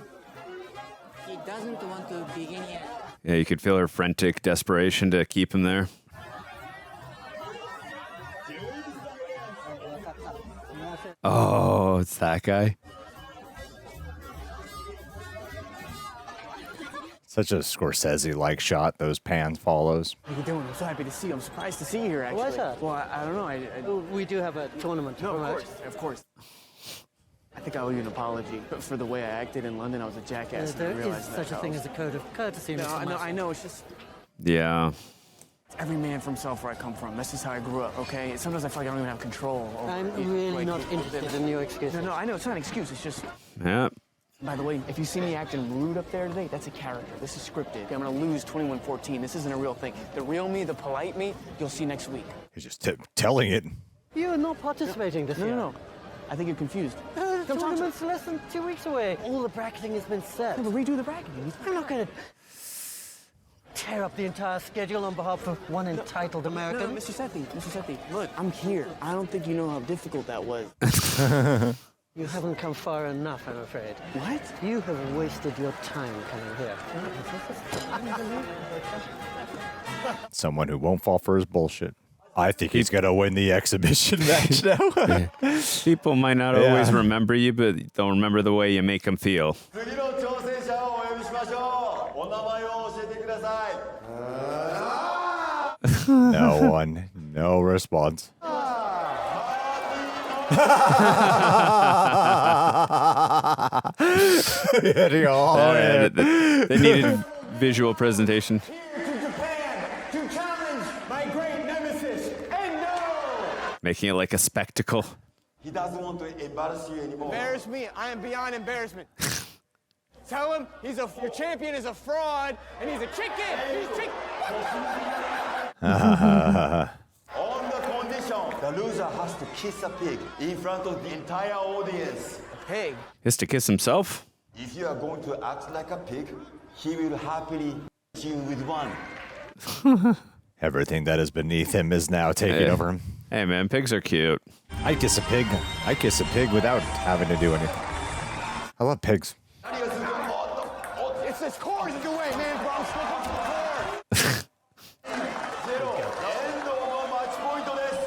He doesn't want to begin yet. Yeah, you could feel her frantic desperation to keep him there. Oh, it's that guy. Such a Scorsese-like shot, those pan follows. How you doing? I'm so happy to see you. I'm surprised to see you here, actually. Why is that? Well, I don't know. We do have a tournament. No, of course. I think I owe you an apology for the way I acted in London. I was a jackass. There and I is realized such that a thing as a code of courtesy. No, Mr. I know. It's just Yeah. it's every man for himself where I come from. That's just how I grew up, okay? Sometimes I feel like I don't even have control. I'm really not interested in your excuse. No, I know. It's not an excuse. It's just... Yeah. By the way, if you see me acting rude up there today, that's a character. This is scripted. Okay, I'm going to lose 21-14. This isn't a real thing. The real me, the polite me, you'll see next week. He's just telling it. You're not participating this year. No. I think you're confused. The tournament's less than 2 weeks away. All the bracketing has been set. No, but redo the bracketing. I'm not going to tear up the entire schedule on behalf of one entitled American. No, Mr. Safdie, look, I'm here. I don't think you know how difficult that was. You haven't come far enough, I'm afraid. What? You have wasted your time coming here. Someone who won't fall for his bullshit. I think he's going to win the exhibition match now. People might not always remember you, but they'll remember the way you make them feel. No one. No response. They needed visual presentation. To challenge my great nemesis, Making it like a spectacle. He doesn't want to embarrass you anymore. Embarrass me? I am beyond embarrassment. Tell him your champion is a fraud and he's a chicken. He's chicken. On the condition, the loser has to kiss a pig in front of the entire audience. A pig? He has to kiss himself? If you are going to act like a pig, he will happily kiss you with one. Everything that is beneath him is now taking over him. Hey man, pigs are cute. I kiss a pig. I kiss a pig without having to do anything. I love pigs. It's this cord in the way, man, bro. I'm stuck off the cord.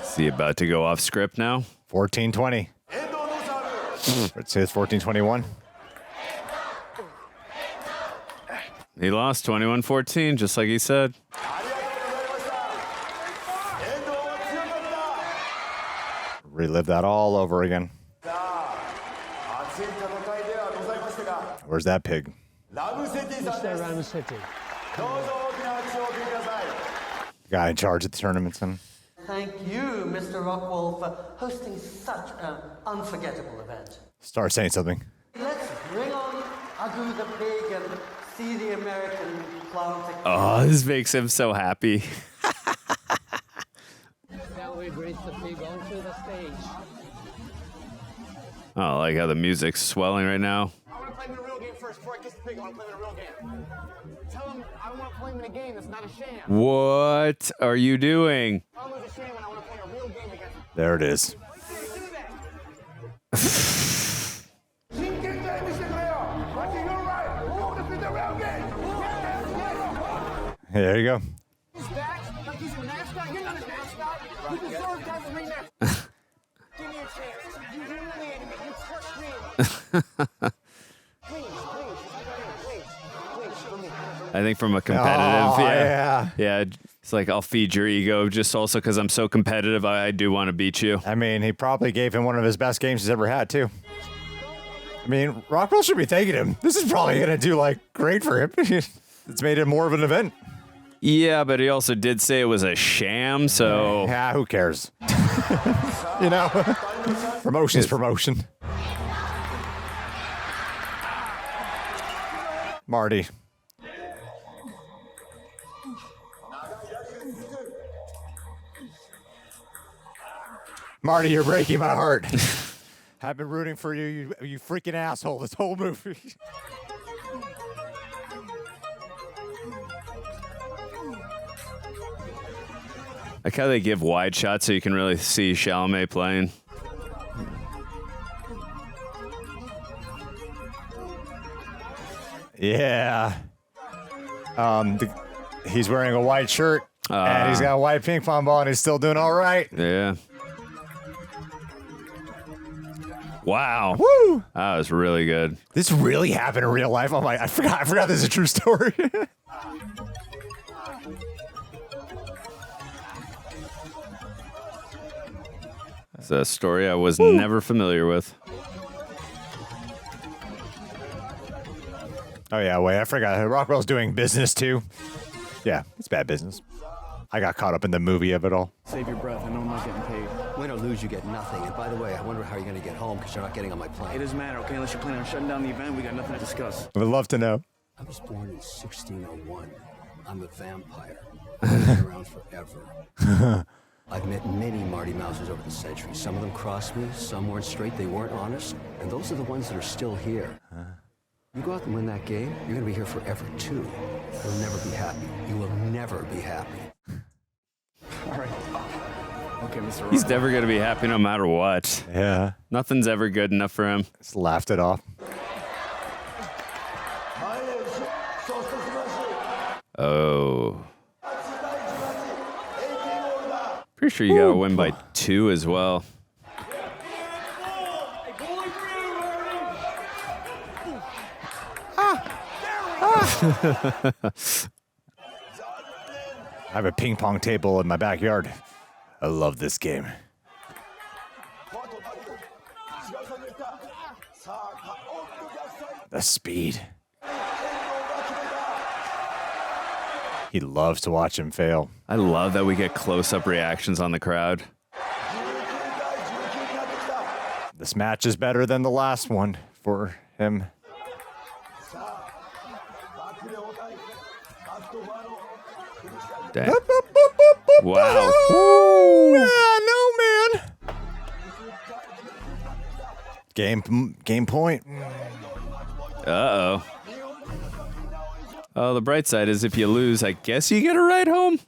Is he about to go off script now? 14-20. Let's say it's 14-21. He lost 21-14, just like he said. Relive that all over again. Where's that pig? Mr. Ramasetti. The guy in charge of the tournament, son. Thank you, Mr. Rockwell, for hosting such an unforgettable event. Start saying something. Let's bring on Agu the pig and See the American clown technique. Oh, this makes him so happy. Now we greet the pig onto the stage. Oh, I like how the music's swelling right now. I want to play him in a real game first before I kiss the pig. I want to play him in a real game. Tell him I want to play him in a game that's not a sham. What are you doing? Tell him it's a sham and I want to play a real game against him. There it is. There you go. He's back like he's a mascot. You're not a mascot. You deserve that rematch. Give me a chance. You humiliated me. You crushed me. Please, for me. I think from a competitive, yeah. yeah, it's like I'll feed your ego just also because I'm so competitive. I do want to beat you. I mean, he probably gave him one of his best games he's ever had, too. I mean, Rockwell should be thanking him. This is probably going to do, like, great for him. It's made it more of an event. Yeah, but he also did say it was a sham, so... Yeah, who cares? You know? Promotion's promotion. Marty. Marty, you're breaking my heart. I've been rooting for you, you freaking asshole, this whole movie. Like how they give wide shots so you can really see Chalamet playing. Yeah. He's wearing a white shirt, and he's got a white ping pong ball, and he's still doing all right. Yeah. Wow. Woo! That was really good. This really happened in real life. Oh my! I forgot this is a true story. It's a story I was never familiar with. Oh yeah, wait, I forgot. Rockwell's doing business too. Yeah, it's bad business. I got caught up in the movie of it all. Save your breath. I know I'm not getting paid. Win or lose, you get nothing. And by the way, I wonder how you're going to get home because you're not getting on my plane. It doesn't matter, okay? Unless you're planning on shutting down the event, we got nothing to discuss. We'd love to know. I was born in 1601. I'm a vampire. I've been around forever. I've met many Marty Mousers over the centuries. Some of them crossed me, some weren't straight, they weren't honest, and those are the ones that are still here. You go out and win that game, you're gonna be here forever too. You'll never be happy. You will never be happy. All right. Okay, Mr. He's never going to be happy no matter what. Yeah. Nothing's ever good enough for him. Just laughed it off. Oh. Pretty sure you got to win by 2 as well. I have a ping pong table in my backyard. I love this game. The speed. He loves to watch him fail. I love that we get close-up reactions on the crowd. This match is better than the last one for him. Damn. Wow. Yeah, no, man. Game point. Uh-oh. Oh, the bright side is if you lose, I guess you get a ride home.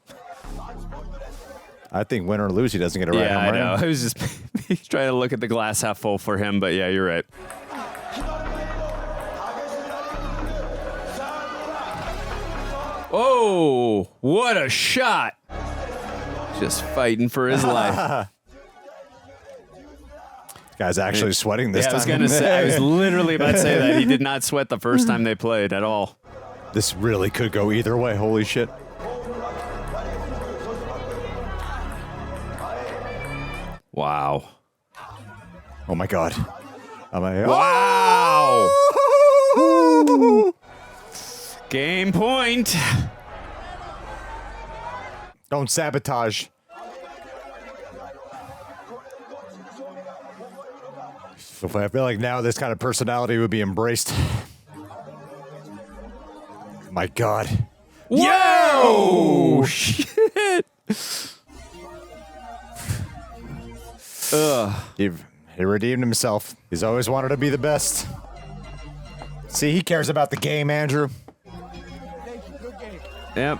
I think win or lose, he doesn't get a ride home. Yeah, I know. I was just trying to look at the glass half full for him, but yeah, you're right. Oh, what a shot. Just fighting for his life. Guy's actually sweating this time. I was going to say, I was literally about to say that. He did not sweat the first time they played at all. This really could go either way. Holy shit. Wow. Oh my God. Wow. Game point. Don't sabotage. So I feel like now this kind of personality would be embraced. My God. Whoa! Shit! Ugh. He redeemed himself. He's always wanted to be the best. See, he cares about the game, Andrew. Yep.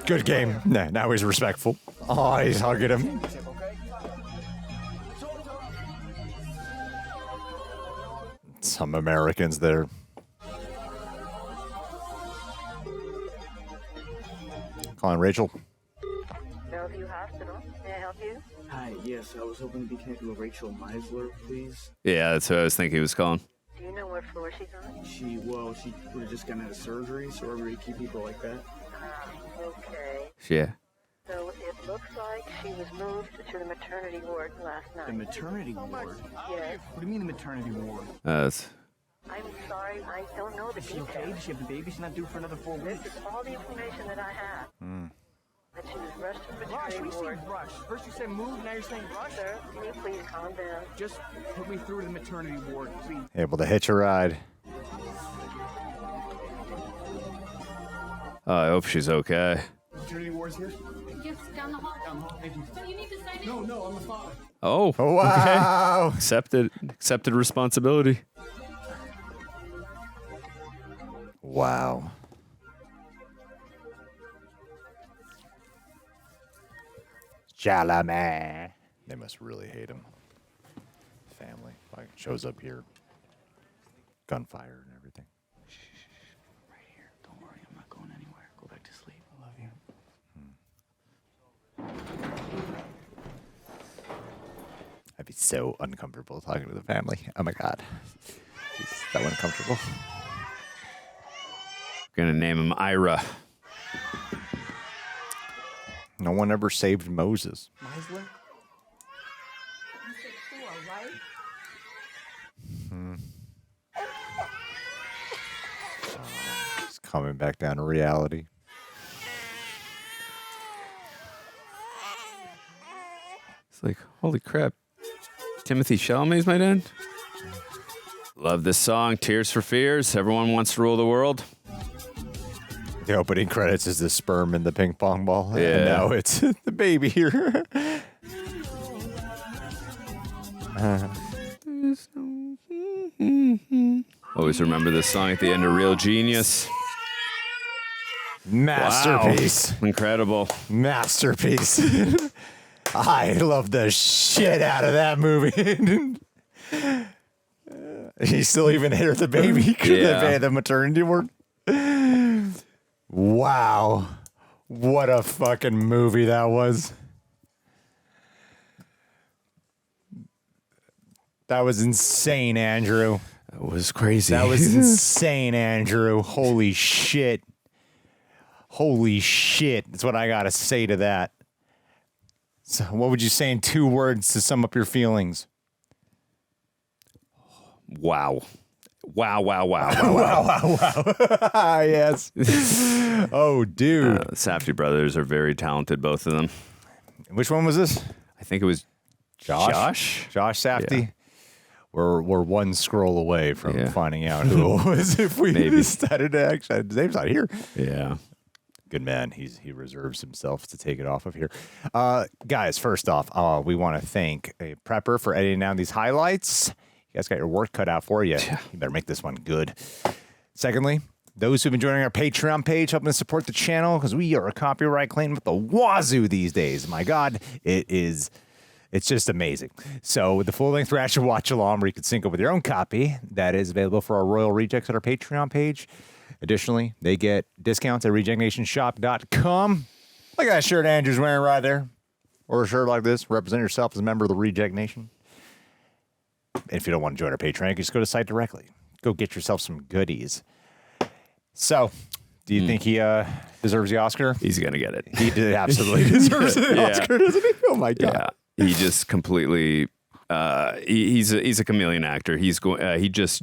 Good game. Nah, now he's respectful. Oh, he's hugging him. Some Americans there. Calling Rachel. Bellevue Hospital. May I help you? Hi, yes, I was hoping to be connected with Rachel Meisler, please. Yeah, that's what I was thinking he was calling. Do you know what floor she's on? She would have just gotten out of surgery, so we're going to keep people like that. Okay. Yeah. So it looks like she was moved to the maternity ward last night. The maternity ward? Yes. What do you mean the maternity ward? That's I'm sorry, I don't know the Is she details. okay? Does she have the baby? She's not due for another 4 weeks. This is all the information that I have. That she was rushed to the Rush, maternity what are you ward. saying rush? First you said move, now you're saying rush? Sir, can you please calm down? Just put me through to the maternity ward, please. Able to hitch a ride. Oh, I hope she's okay. Maternity ward's here? Yes, down the hall. Thank you. So you need to sign in. No, I'm the father. Oh, wow. Okay. Accepted responsibility. Wow. Chalamet. They must really hate him. Family. Like, shows up here. Gunfire and everything. Right here. Don't worry, I'm not going anywhere. Go back to sleep. I love you. I'd be so uncomfortable talking to the family. Oh my God. It's so uncomfortable. Gonna name him Ira. No one ever saved Moses. Meisler? It's coming back down to reality. It's like, holy crap. Timothée Chalamet's my dad? Love this song, Tears for Fears. Everyone wants to rule the world. The opening credits is the sperm and the ping pong ball. Yeah. And now it's the baby here. Always remember this song at the end of Real Genius. Masterpiece. Wow. Incredible. Masterpiece. I love the shit out of that movie. He still even hit her the baby. Yeah. The maternity ward. Wow. What a fucking movie that was. That was insane, Andrew. That was crazy. That was insane, Andrew. Holy shit. Holy shit. That's what I got to say to that. So what would you say in 2 words to sum up your feelings? Wow. Wow, wow, wow, wow, Wow, wow, wow. Yes. Oh, dude. The Safdie brothers are very talented, both of them. Which one was this? I think it was Josh Safdie. Yeah. We're one scroll away from finding out who it was if we decided to actually. His name's not here. Yeah. Good man. He reserves himself to take it off of here. Guys, first off, we want to thank a prepper for editing down these highlights. You guys got your work cut out for you. You better make this one good. Secondly, those who've been joining our Patreon page, helping to support the channel, because we are a copyright claim with the wazoo these days. My God, it's just amazing. So with the full-length reaction watch along where you can sync up with your own copy, that is available for our Royal Rejects at our Patreon page. Additionally, they get discounts at rejectnationshop.com. Look at that shirt Andrew's wearing right there. Or a shirt like this. Represent yourself as a member of the Reject Nation. And if you don't want to join our Patreon, you can just go to the site directly. Go get yourself some goodies. So, do you think he deserves the Oscar? He's going to get it. He absolutely deserves the Oscar, doesn't he? Oh, my God. Yeah. He just completely... he's a chameleon actor. He just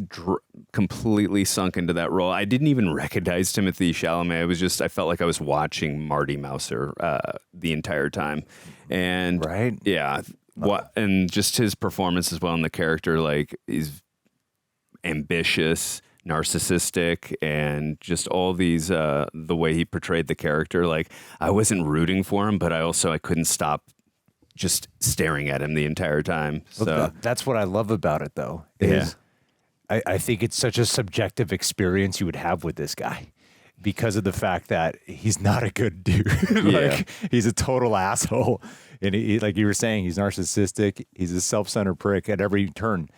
completely sunk into that role. I didn't even recognize Timothée Chalamet. I felt like I was watching Marty Mouser the entire time. And right? Yeah. And just his performance as well in the character, like he's ambitious, narcissistic, and just all these the way he portrayed the character. Like, I wasn't rooting for him, but I couldn't stop just staring at him the entire time. So That's what I love about it, though. Is I think it's such a subjective experience you would have with this guy, because of the fact that he's not a good dude. Like, he's a total asshole. And he, like you were saying, he's narcissistic. He's a self-centered prick at every turn.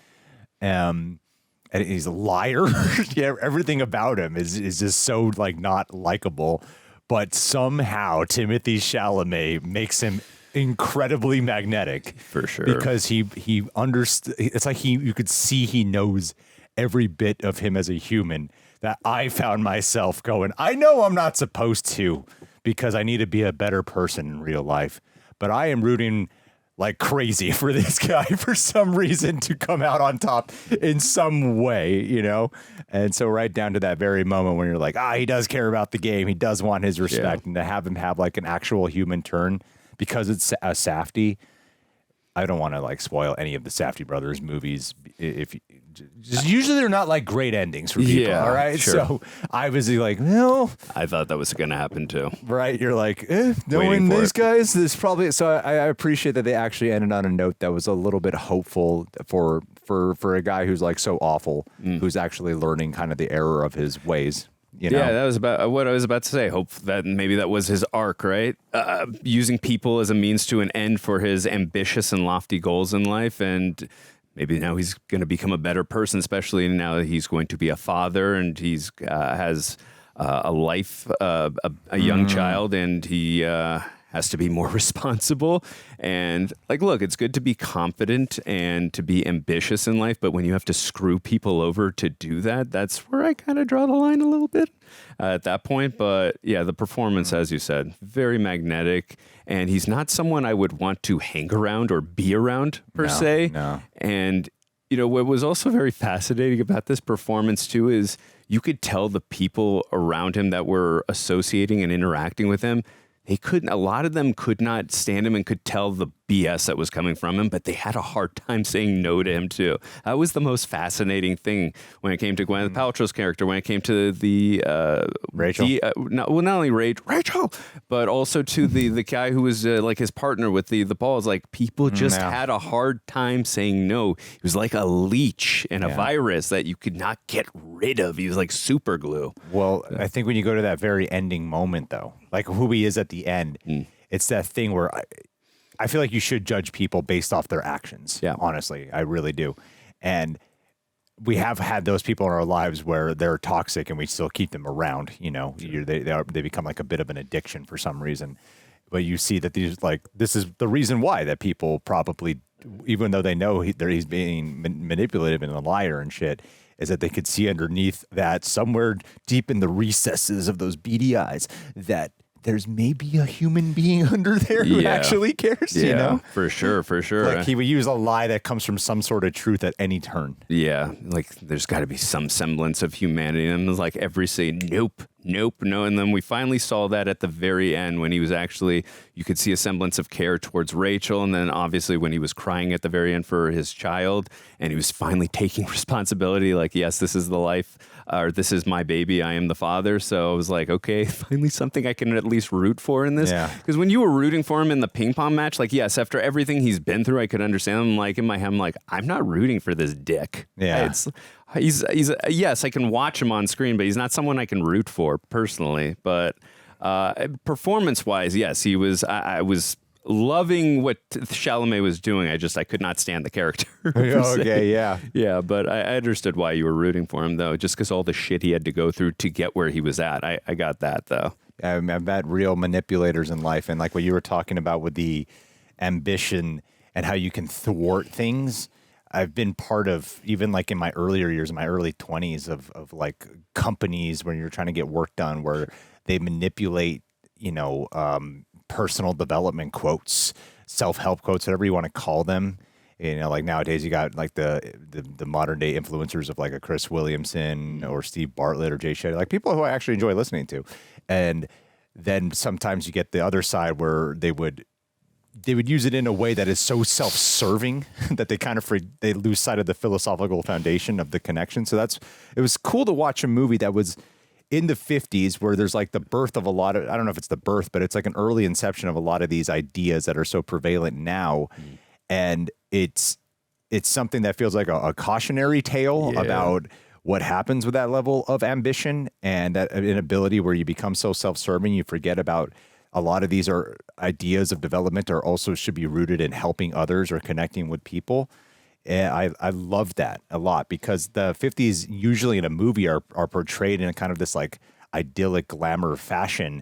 And he's a liar. Yeah, everything about him is just so like not likable. But somehow Timothée Chalamet makes him incredibly magnetic. For sure. Because he understood. It's like you could see he knows every bit of him as a human, that I found myself going, I know I'm not supposed to, because I need to be a better person in real life. But I am rooting like crazy for this guy for some reason to come out on top in some way, you know? And so right down to that very moment when you're like, he does care about the game. He does want his respect. And to have him have like an actual human turn because it's a Safdie. I don't want to like spoil any of the Safdie brothers movies. Usually they're not like great endings for people. All right. Sure. So I was like, no. I thought that was going to happen too. Right. You're like, knowing these guys, this probably. So I appreciate that they actually ended on a note that was a little bit hopeful for a guy who's like so awful, who's actually learning kind of the error of his ways. You know? Yeah, that was about what I was about to say. Hope that maybe that was his arc, right? Using people as a means to an end for his ambitious and lofty goals in life. And maybe now he's going to become a better person, especially now that he's going to be a father and he's has a life, a young child, and he has to be more responsible. And like, look, it's good to be confident and to be ambitious in life, but when you have to screw people over to do that, that's where I kind of draw the line a little bit at that point. But yeah, the performance, as you said, very magnetic, and he's not someone I would want to hang around or be around per se. No. And you know, what was also very fascinating about this performance too is you could tell the people around him that were associating and interacting with him, a lot of them could not stand him and could tell the BS that was coming from him, but they had a hard time saying no to him too. That was the most fascinating when it came to Gwyneth Paltrow's character, when it came to the Rachel. Not only Rachel, but also to the guy who was like his partner with the balls. Like, people just had a hard time saying no. He was like a leech and a virus that you could not get rid of. He was like super glue. Well, I think when you go to that very ending moment, though, like who he is at the end, it's that thing where I feel like you should judge people based off their actions. Yeah, honestly, I really do. And we have had those people in our lives where they're toxic and we still keep them around. You know, they become like a bit of an addiction for some reason. But you see that this is the reason why that people probably, even though they know he's being manipulative and a liar and shit, is that they could see underneath that somewhere deep in the recesses of those beady eyes that there's maybe a human being under there who actually cares, you know? For sure. Like, he would use a lie that comes from some sort of truth at any turn. Yeah, like there's got to be some semblance of humanity. And it was like every say, nope, no. And then we finally saw that at the very end when he was actually, you could see a semblance of care towards Rachel. And then obviously when he was crying at the very end for his child and he was finally taking responsibility, like, yes, this is the life, or this is my baby, I am the father. So I was like, okay, finally something I can at least root for in this. Because when you were rooting for him in the ping pong match, like, yes, after everything he's been through, I could understand him. Like, in my head, I'm like, I'm not rooting for this dick. Yeah. He's yes, I can watch him on screen, but he's not someone I can root for personally. But performance wise, yes, he was. I was loving what Chalamet was doing. I could not stand the character. Okay, yeah. But I understood why you were rooting for him, though, just because all the shit he had to go through to get where he was at. I got that, though. I've met real manipulators in life, and like what you were talking about with the ambition and how you can thwart things. I've been part of, even like in my earlier years, in my early 20s, of like companies where you're trying to get work done, where they manipulate, personal development quotes, self-help quotes, whatever you want to call them. You know, like nowadays you got like the modern day influencers of like a Chris Williamson or Steve Bartlett or Jay Shetty, like people who I actually enjoy listening to. And then sometimes you get the other side where they would they would use it in a way that is so self-serving that they kind of they lose sight of the philosophical foundation of the connection. So it was cool to watch a movie that was in the 50s where there's like the birth of a lot of, I don't know if it's the birth, but it's like an early inception of a lot of these ideas that are so prevalent now. And it's something that feels like a cautionary tale about what happens with that level of ambition and that inability where you become so self-serving, you forget about a lot of these are ideas of development are also should be rooted in helping others or connecting with people. And I love that a lot because the 50s usually in a movie are portrayed in a kind of this like idyllic glamour fashion.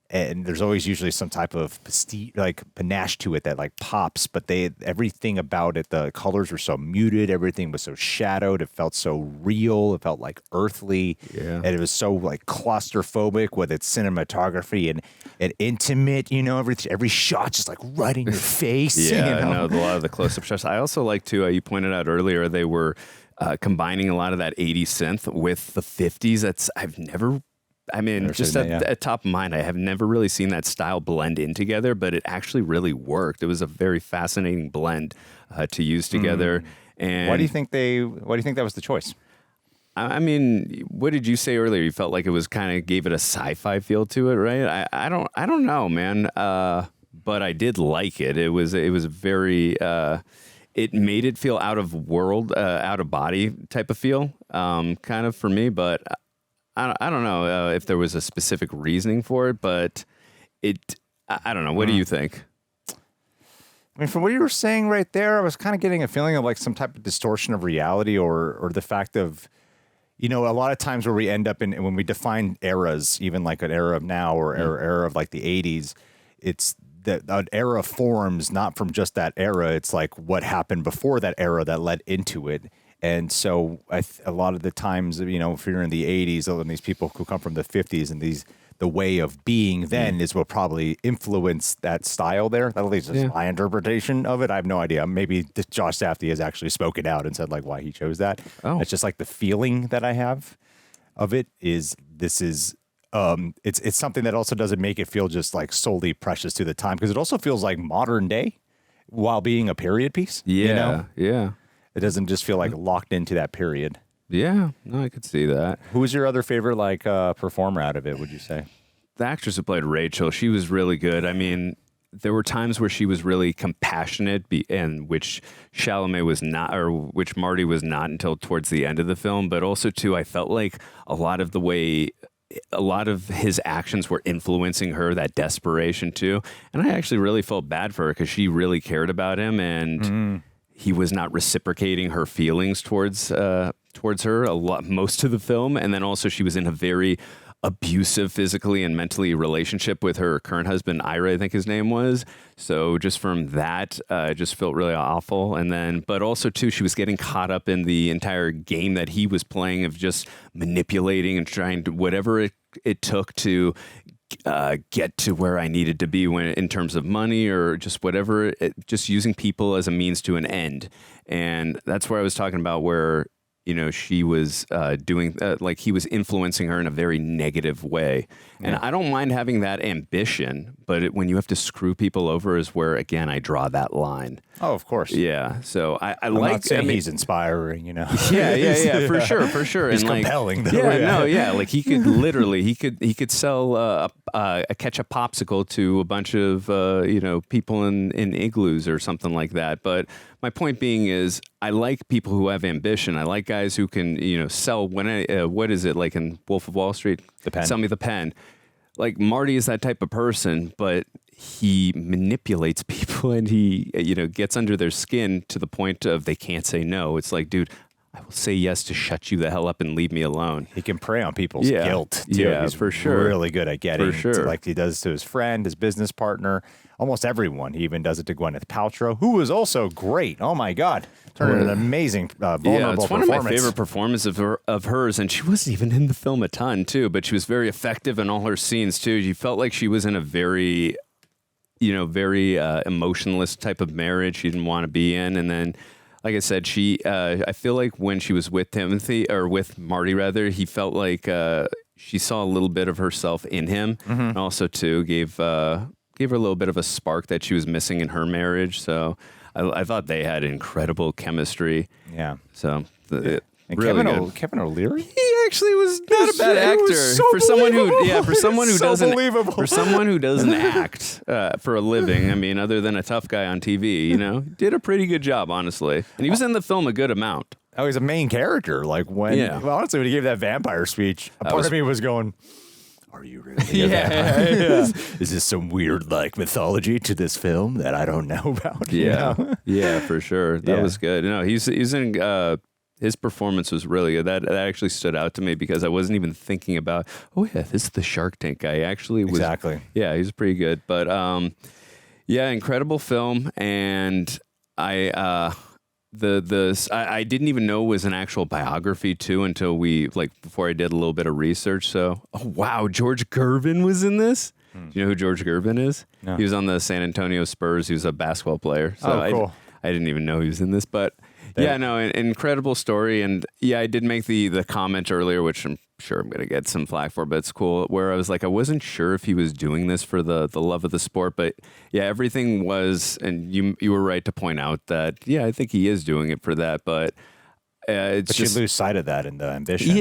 And there's always usually some type of panache to it that like pops, but everything about it, the colors were so muted, everything was so shadowed, it felt so real, it felt like earthly, and it was so like claustrophobic with its cinematography and intimate, every shot just like right in your face. Yeah, no, a lot of the close-up shots. I also like to, you pointed out earlier, they were combining a lot of that 80s synth with the 50s. Just at top of mind, I have never really seen that style blend in together, but it actually really worked. It was a very fascinating blend to use together. And why do you think that was the choice? I mean, what did you say earlier? You felt like it was kind of gave it a sci-fi feel to it, right? I don't know, man. But I did like it. It was very. It made it feel out of body type of feel, kind of for me, but. I don't know if there was a specific reasoning for it, but I don't know. What do you think? I mean, from what you were saying right there, I was kind of getting a feeling of like some type of distortion of reality or the fact of, a lot of times where we end up when we define eras, even like an era of now or era of like the 80s, it's that an era forms not from just that era. It's like what happened before that era that led into it. And so a lot of the times, if you're in the 80s, and these people who come from the 50s and the way of being then is what probably influenced that style there. At least is my interpretation of it. I have no idea. Maybe Josh Safdie has actually spoken out and said like why he chose that. Oh. It's just like the feeling that I have of it is it's something that also doesn't make it feel just like solely precious to the time because it also feels like modern day while being a period piece. Yeah. It doesn't just feel like locked into that period. Yeah, no, I could see that. Who was your other favorite performer out of it, would you say? The actress who played Rachel, she was really good. I mean, there were times where she was really compassionate and which Chalamet was not, or which Marty was not until towards the end of the film. But also, too, I felt like a lot of his actions were influencing her, that desperation, too. And I actually really felt bad for her because she really cared about him and... He was not reciprocating her feelings towards her most of the film, and then also she was in a very abusive physically and mentally relationship with her current husband, Ira, I think his name was. So just from that, it just felt really awful. And then, but also too, she was getting caught up in the entire game that he was playing of just manipulating and trying to whatever it took to get to where I needed to be in terms of money or just whatever, just using people as a means to an end. And that's where I was talking about where, she was doing, like he was influencing her in a very negative way. Yeah. And I don't mind having that ambition, but when you have to screw people over is where, again, I draw that line. Oh, of course. Yeah. So I'm like, not saying he's inspiring, Yeah, for sure. He's and compelling, though. Yeah, like he could literally, he could sell a ketchup popsicle to a bunch of, people in igloos or something like that. But my point being is I like people who have ambition. I like guys who can, sell what is it like in Wolf of Wall Street? The pen. Sell me the pen. Like Marty is that type of person, but he manipulates people and he, gets under their skin to the point of they can't say no. It's like, dude, I will say yes to shut you the hell up and leave me alone. He can prey on people's guilt, too. Yeah, he's for sure. Really good at getting, for sure. Like he does to his friend, his business partner, almost everyone. He even does it to Gwyneth Paltrow, who was also great. Oh my God. Turned an amazing, vulnerable performance. It's one of my favorite performances of hers, and she wasn't even in the film a ton, too, but she was very effective in all her scenes, too. You felt like she was in a very emotionless type of marriage she didn't want to be in, and then like I said, I feel like when she was with Timothee, or with Marty rather, he felt like she saw a little bit of herself in him, and also too gave gave her a little bit of a spark that she was missing in her marriage. So I thought they had incredible chemistry. Yeah. So And really Kevin O'Leary? He actually was not a bad actor so for someone who so doesn't believable. for someone who doesn't act for a living. I mean, other than a tough guy on TV, did a pretty good job, honestly. And he was in the film a good amount. Oh, he's a main character. Like well, honestly, when he gave that vampire speech, a part of me was going, "Are you really a vampire? Is this some weird mythology to this film that I don't know about?" Yeah, for sure. That was good. He's in. His performance was really good. That actually stood out to me because I wasn't even thinking about, this is the Shark Tank guy. Actually was. Exactly. Yeah, he's pretty good. But incredible film. And I didn't even know it was an actual biography too until before I did a little bit of research. So, wow, George Gervin was in this. Do you know who George Gervin is? No. He was on the San Antonio Spurs. He was a basketball player. So cool. I didn't even know he was in this, but an incredible story. And I did make the comment earlier, which I'm sure I'm going to get some flack for, but it's cool, where I was like, I wasn't sure if he was doing this for the love of the sport, but everything was, and you were right to point out that, I think he is doing it for that, but it's but just, you lose sight of that in the ambition.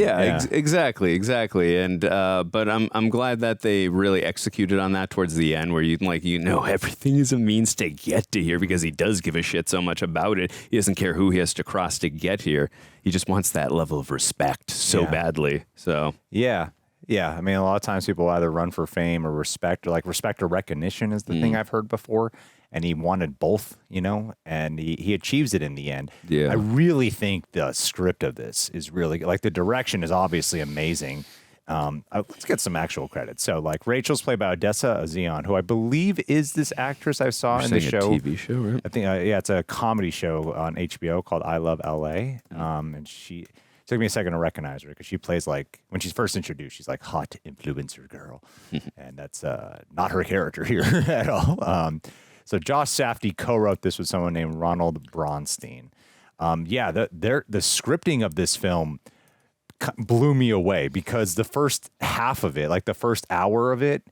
Exactly. And but I'm glad that they really executed on that towards the end, where everything is a means to get to here, because he does give a shit so much about it. He doesn't care who he has to cross to get here. He just wants that level of respect so badly. So yeah. I mean, a lot of times people either run for fame or respect, or respect or recognition is the thing I've heard before. And he wanted both, and he achieves it in the end. Yeah. I really think the script of this is really the direction is obviously amazing. Let's get some actual credit. So Rachel's played by Odessa Azion, who I believe is this actress I saw in the show. A TV show, right? I think, it's a comedy show on HBO called I Love LA. And she took me a second to recognize her because she plays when she's first introduced, she's hot influencer girl. And that's not her character here at all. So Josh Safdie co-wrote this with someone named Ronald Bronstein. The scripting of this film blew me away because the first half of it, the first hour of it,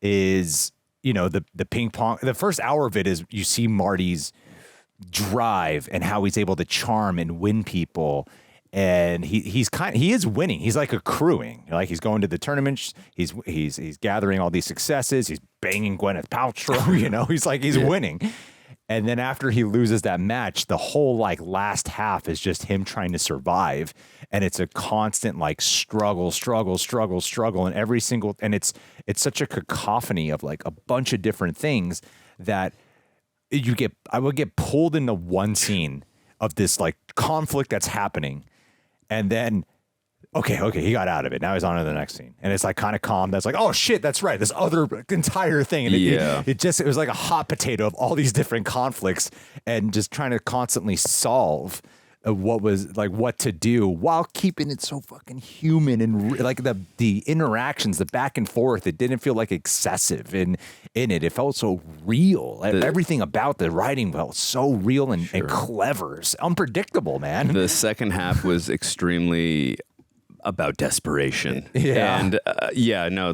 is the ping pong. The first hour of it is you see Marty's drive and how he's able to charm and win people. And he is winning. He's accruing. He's going to the tournaments. He's gathering all these successes. He's banging Gwyneth Paltrow. He's winning. And then after he loses that match, the whole last half is just him trying to survive. And it's a constant struggle. And every single, and it's such a cacophony of a bunch of different things that I would get pulled into one scene of this conflict that's happening. And then, okay, he got out of it. Now he's on to the next scene. And it's kind of calm. That's oh shit, that's right. This other entire thing. And it was like a hot potato of all these different conflicts and just trying to constantly solve what to do while keeping it so fucking human and the interactions, the back and forth. It didn't feel excessive in it. It felt so real. Everything about the writing felt so real and clever. It's unpredictable, man. The second half was extremely about desperation. Yeah. And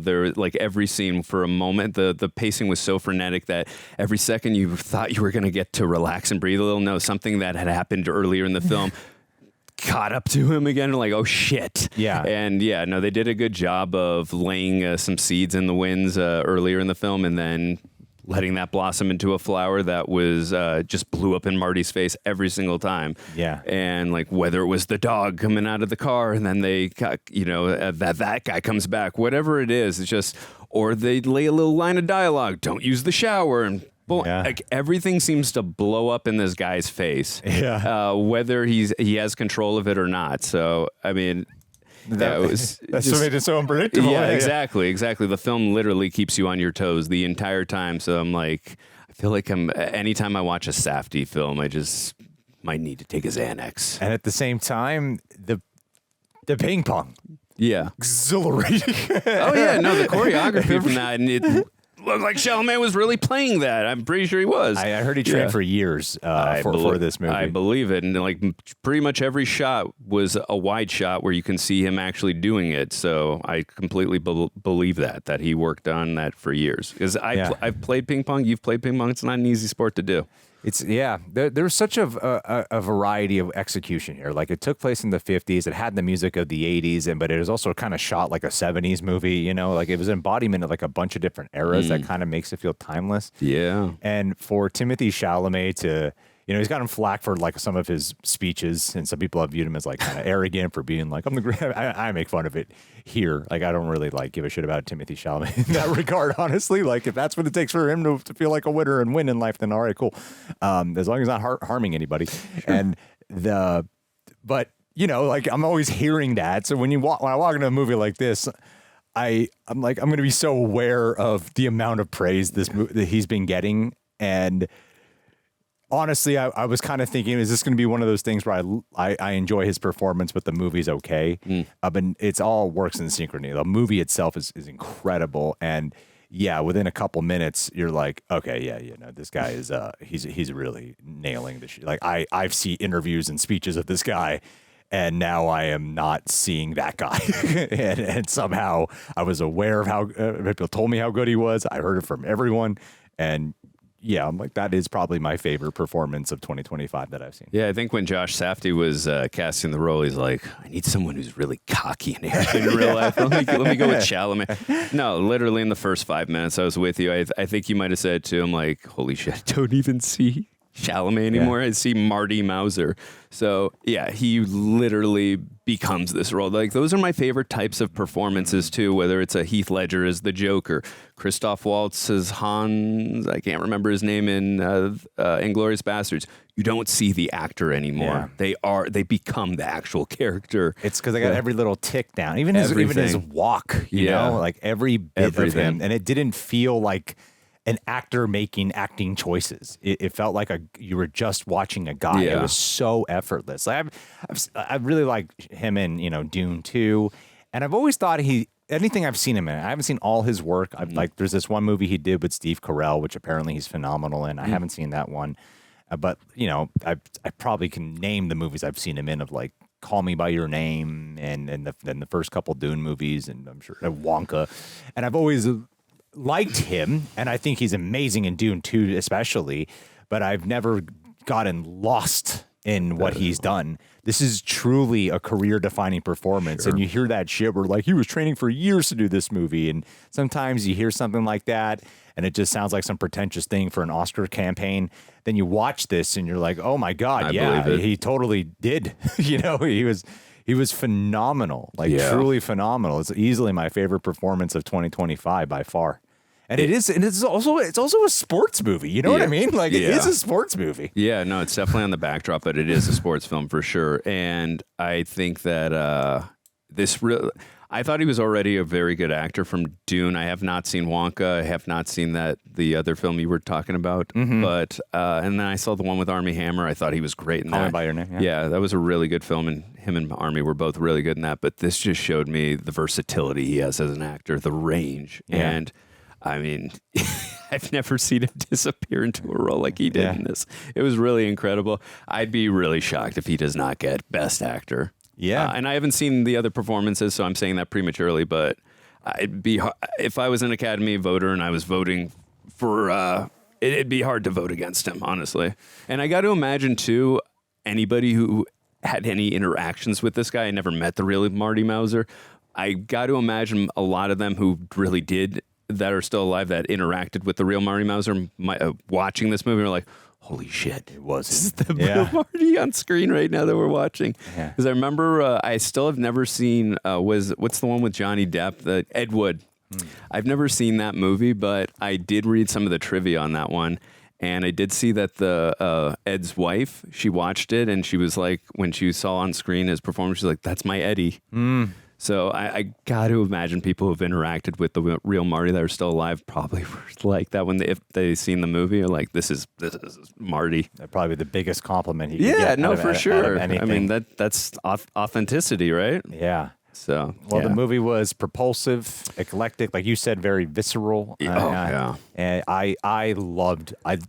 there every scene for a moment, the pacing was so frenetic that every second you thought you were going to get to relax and breathe a little. No, something that had happened earlier in the film caught up to him again. Oh shit. Yeah. And they did a good job of laying some seeds in the winds earlier in the film, and then letting that blossom into a flower that was just blew up in Marty's face every single time. Yeah. And whether it was the dog coming out of the car and then they got, that guy comes back, whatever it is, it's just, or they lay a little line of dialogue, don't use the shower, and everything seems to blow up in this guy's face. Yeah. Whether he has control of it or not. So, I mean, that's what made it so unpredictable. Yeah, exactly. The film literally keeps you on your toes the entire time. So I feel anytime I watch a Safdie film, I just might need to take a Xanax. And at the same time, the ping pong. Yeah. Exhilarating. The choreography from that, and looked like Chalamet was really playing that. I'm pretty sure he was. I heard he trained for years for this movie. I believe it. And like pretty much every shot was a wide shot where you can see him actually doing it. So I completely believe that he worked on that for years. Because I've played ping pong. You've played ping pong. It's not an easy sport to do. There's such a variety of execution here. Like it took place in the 50s. It had the music of the 80s, but it was also kind of shot like a 70s movie. You know, like it was an embodiment of like a bunch of different eras that kind of makes it feel timeless. Yeah. And for Timothée Chalamet to, you know, he's gotten flack for like some of his speeches, and some people have viewed him as like kind of arrogant for being like, I'm the great. I make fun of it here. Like I don't really like give a shit about Timothée Chalamet in that regard, honestly. Like if that's what it takes for him to feel like a winner and win in life, then all right, cool. As long as he's not harming anybody. Sure. But you know, like I'm always hearing that. So when I walk into a movie like this, I'm like, I'm going to be so aware of the amount of praise that he's been getting. And honestly, I was kind of thinking, is this going to be one of those things where I enjoy his performance, but the movie's okay? But it's all works in synchrony. The movie itself is incredible. And yeah, within a couple minutes, you're like, okay, no, this guy is, he's really nailing this shit. Like I've seen interviews and speeches of this guy, and now I am not seeing that guy. and somehow I was aware of how people told me how good he was. I heard it from everyone. And yeah, I'm like, that is probably my favorite performance of 2025 that I've seen. Yeah, I think when Josh Safdie was casting the role, he's like, I need someone who's really cocky and arrogant in real life. Let me go with Chalamet. No, literally in the first 5 minutes I was with you, I think you might have said to him, like, holy shit, I don't even see Chalamet anymore. I see Marty Mauser. So yeah, he literally becomes this role. Like those are my favorite types of performances too, whether it's a Heath Ledger as the Joker, Christoph Waltz as Hans, I can't remember his name in Inglourious Bastards. You don't see the actor anymore. Yeah. They become the actual character. It's because they got every little tick down, even his walk, you know, like every bit of him. And it didn't feel like an actor making acting choices. It felt like you were just watching a guy. Yeah. It was so effortless. I really like him in, you know, Dune 2, and I've always thought anything I've seen him in, I haven't seen all his work. I've like, there's this one movie he did with Steve Carell, which apparently he's phenomenal in. I haven't seen that one, but you know, I probably can name the movies I've seen him in of like Call Me by Your Name and the first couple Dune movies, and I'm sure Wonka, and I've always liked him, and I think he's amazing in Dune 2 especially, but I've never gotten lost in what he's done. This is truly a career-defining performance, and you hear that shit where like he was training for years to do this movie, and sometimes you hear something like that and it just sounds like some pretentious thing for an Oscar campaign. Then you watch this and you're like, oh my God, he totally did. You know, he was phenomenal, like truly phenomenal. It's easily my favorite performance of 2025 by far. And it's also a sports movie. You know what I mean? Like it is a sports movie. Yeah, no, it's definitely on the backdrop, but it is a sports film for sure. And I think that I thought he was already a very good actor from Dune. I have not seen Wonka. I have not seen the other film you were talking about. But and then I saw the one with Armie Hammer. I thought he was great in that. Call Me by Your Name. Yeah, that was a really good film, and him and Armie were both really good in that. But this just showed me the versatility he has as an actor, the range, and I mean, I've never seen him disappear into a role like he did in this. It was really incredible. I'd be really shocked if he does not get Best Actor. Yeah. And I haven't seen the other performances, so I'm saying that prematurely, but if I was an Academy voter and I was voting for, it'd be hard to vote against him, honestly. And I got to imagine, too, anybody who had any interactions with this guy, I never met the real Marty Mauser, I got to imagine a lot of them who really did, that are still alive, that interacted with the real Marty Mauser, watching this movie, are like, holy shit, this is the real Marty on screen right now that we're watching. Because I remember, I still have never seen, what's the one with Johnny Depp, Ed Wood. I've never seen that movie, but I did read some of the trivia on that one. And I did see that the Ed's wife, she watched it, and she was like, when she saw on screen his performance, she's like, that's my Eddie. So I got to imagine people who've interacted with the real Marty that are still alive probably were like that when if they seen the movie, are like, this is Marty. That'd probably be the biggest compliment he could get. For sure. I mean, that's authenticity, right? Yeah. So, well, the movie was propulsive, eclectic, like you said, very visceral. Yeah. And I loved. I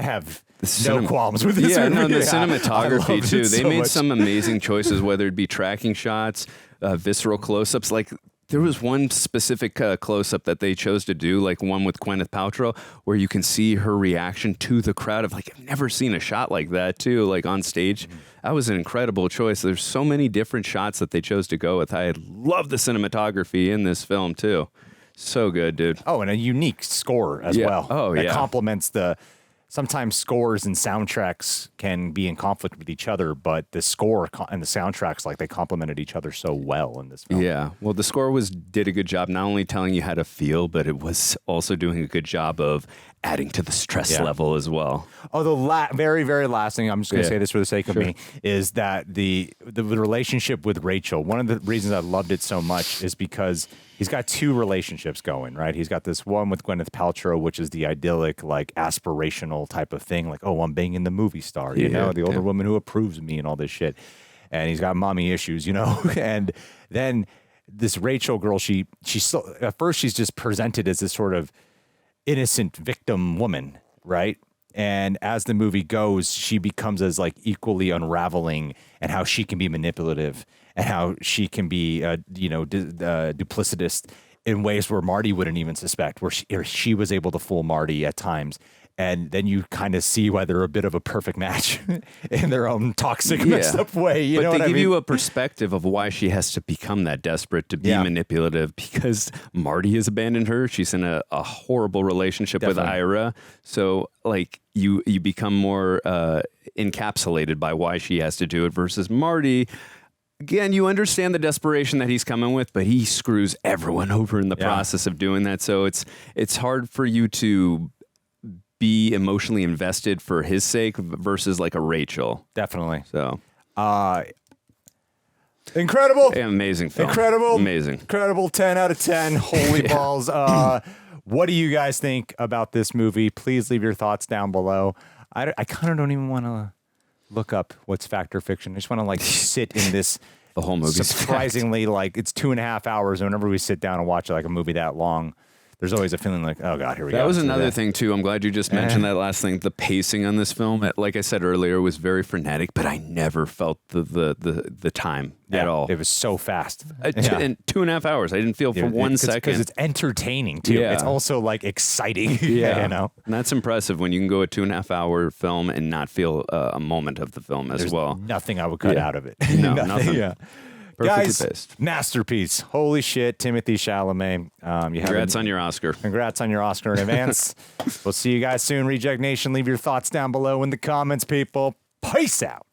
have no qualms with this movie. No, the I cinematography loved too. it They so made much. some amazing choices, whether it be tracking shots, visceral close-ups. Like there was one specific close-up that they chose to do, like one with Gwyneth Paltrow, where you can see her reaction to the crowd of like, I've never seen a shot like that too, like on stage. That was an incredible choice. There's so many different shots that they chose to go with. I love the cinematography in this film too. So good, dude. Oh, and a unique score as well. Oh, that yeah. complements the. Sometimes scores and soundtracks can be in conflict with each other, but the score and the soundtracks, like they complemented each other so well in this film. Yeah. Well, the score did a good job not only telling you how to feel, but it was also doing a good job of adding to the stress level as well. Oh, the very, very last thing, I'm just going to say this for the sake of me, is that the relationship with Rachel, one of the reasons I loved it so much is because he's got two relationships going, right? He's got this one with Gwyneth Paltrow, which is the idyllic, like aspirational type of thing. Like, oh, I'm banging the movie star, you know, the older woman who approves of me and all this shit. And he's got mommy issues, you know? And then this Rachel girl, she's so, at first she's just presented as this sort of innocent victim woman, right? And as the movie goes, she becomes as like equally unraveling, and how she can be manipulative and how she can be, duplicitous in ways where Marty wouldn't even suspect, where she was able to fool Marty at times. And then you kind of see why they're a bit of a perfect match in their own toxic, messed up way. You know but what they I give mean? you a perspective of why she has to become that desperate to be manipulative, because Marty has abandoned her. She's in a horrible relationship with Ira. So like you become more encapsulated by why she has to do it versus Marty. Again, you understand the desperation that he's coming with, but he screws everyone over in the process of doing that. So it's hard for you to be emotionally invested for his sake versus like a Rachel. Definitely. So, incredible. Yeah, amazing film. Incredible. Amazing. Incredible. 10 out of 10. Holy balls. What do you guys think about this movie? Please leave your thoughts down below. I kind of don't even want to look up what's fact or fiction. I just want to like sit in this. The whole movie. Surprisingly, like it's 2.5 hours. And whenever we sit down and watch like a movie that long, there's always a feeling like, oh God, here we go. That was another thing too. I'm glad you just mentioned that last thing. The pacing on this film, like I said earlier, was very frenetic, but I never felt the time at all. It was so fast. In 2.5 hours, I didn't feel for 1 second. Because it's entertaining too. Yeah. It's also like exciting. Yeah, you know, and that's impressive when you can go a 2.5 hour film and not feel a moment of the film as There's well. Nothing I would cut out of it. No, nothing. Yeah. Perfectly Guys, paced. Masterpiece. Holy shit, Timothée Chalamet. Congrats on your Oscar. Congrats on your Oscar in advance. We'll see you guys soon. Reject Nation, leave your thoughts down below in the comments, people. Peace out.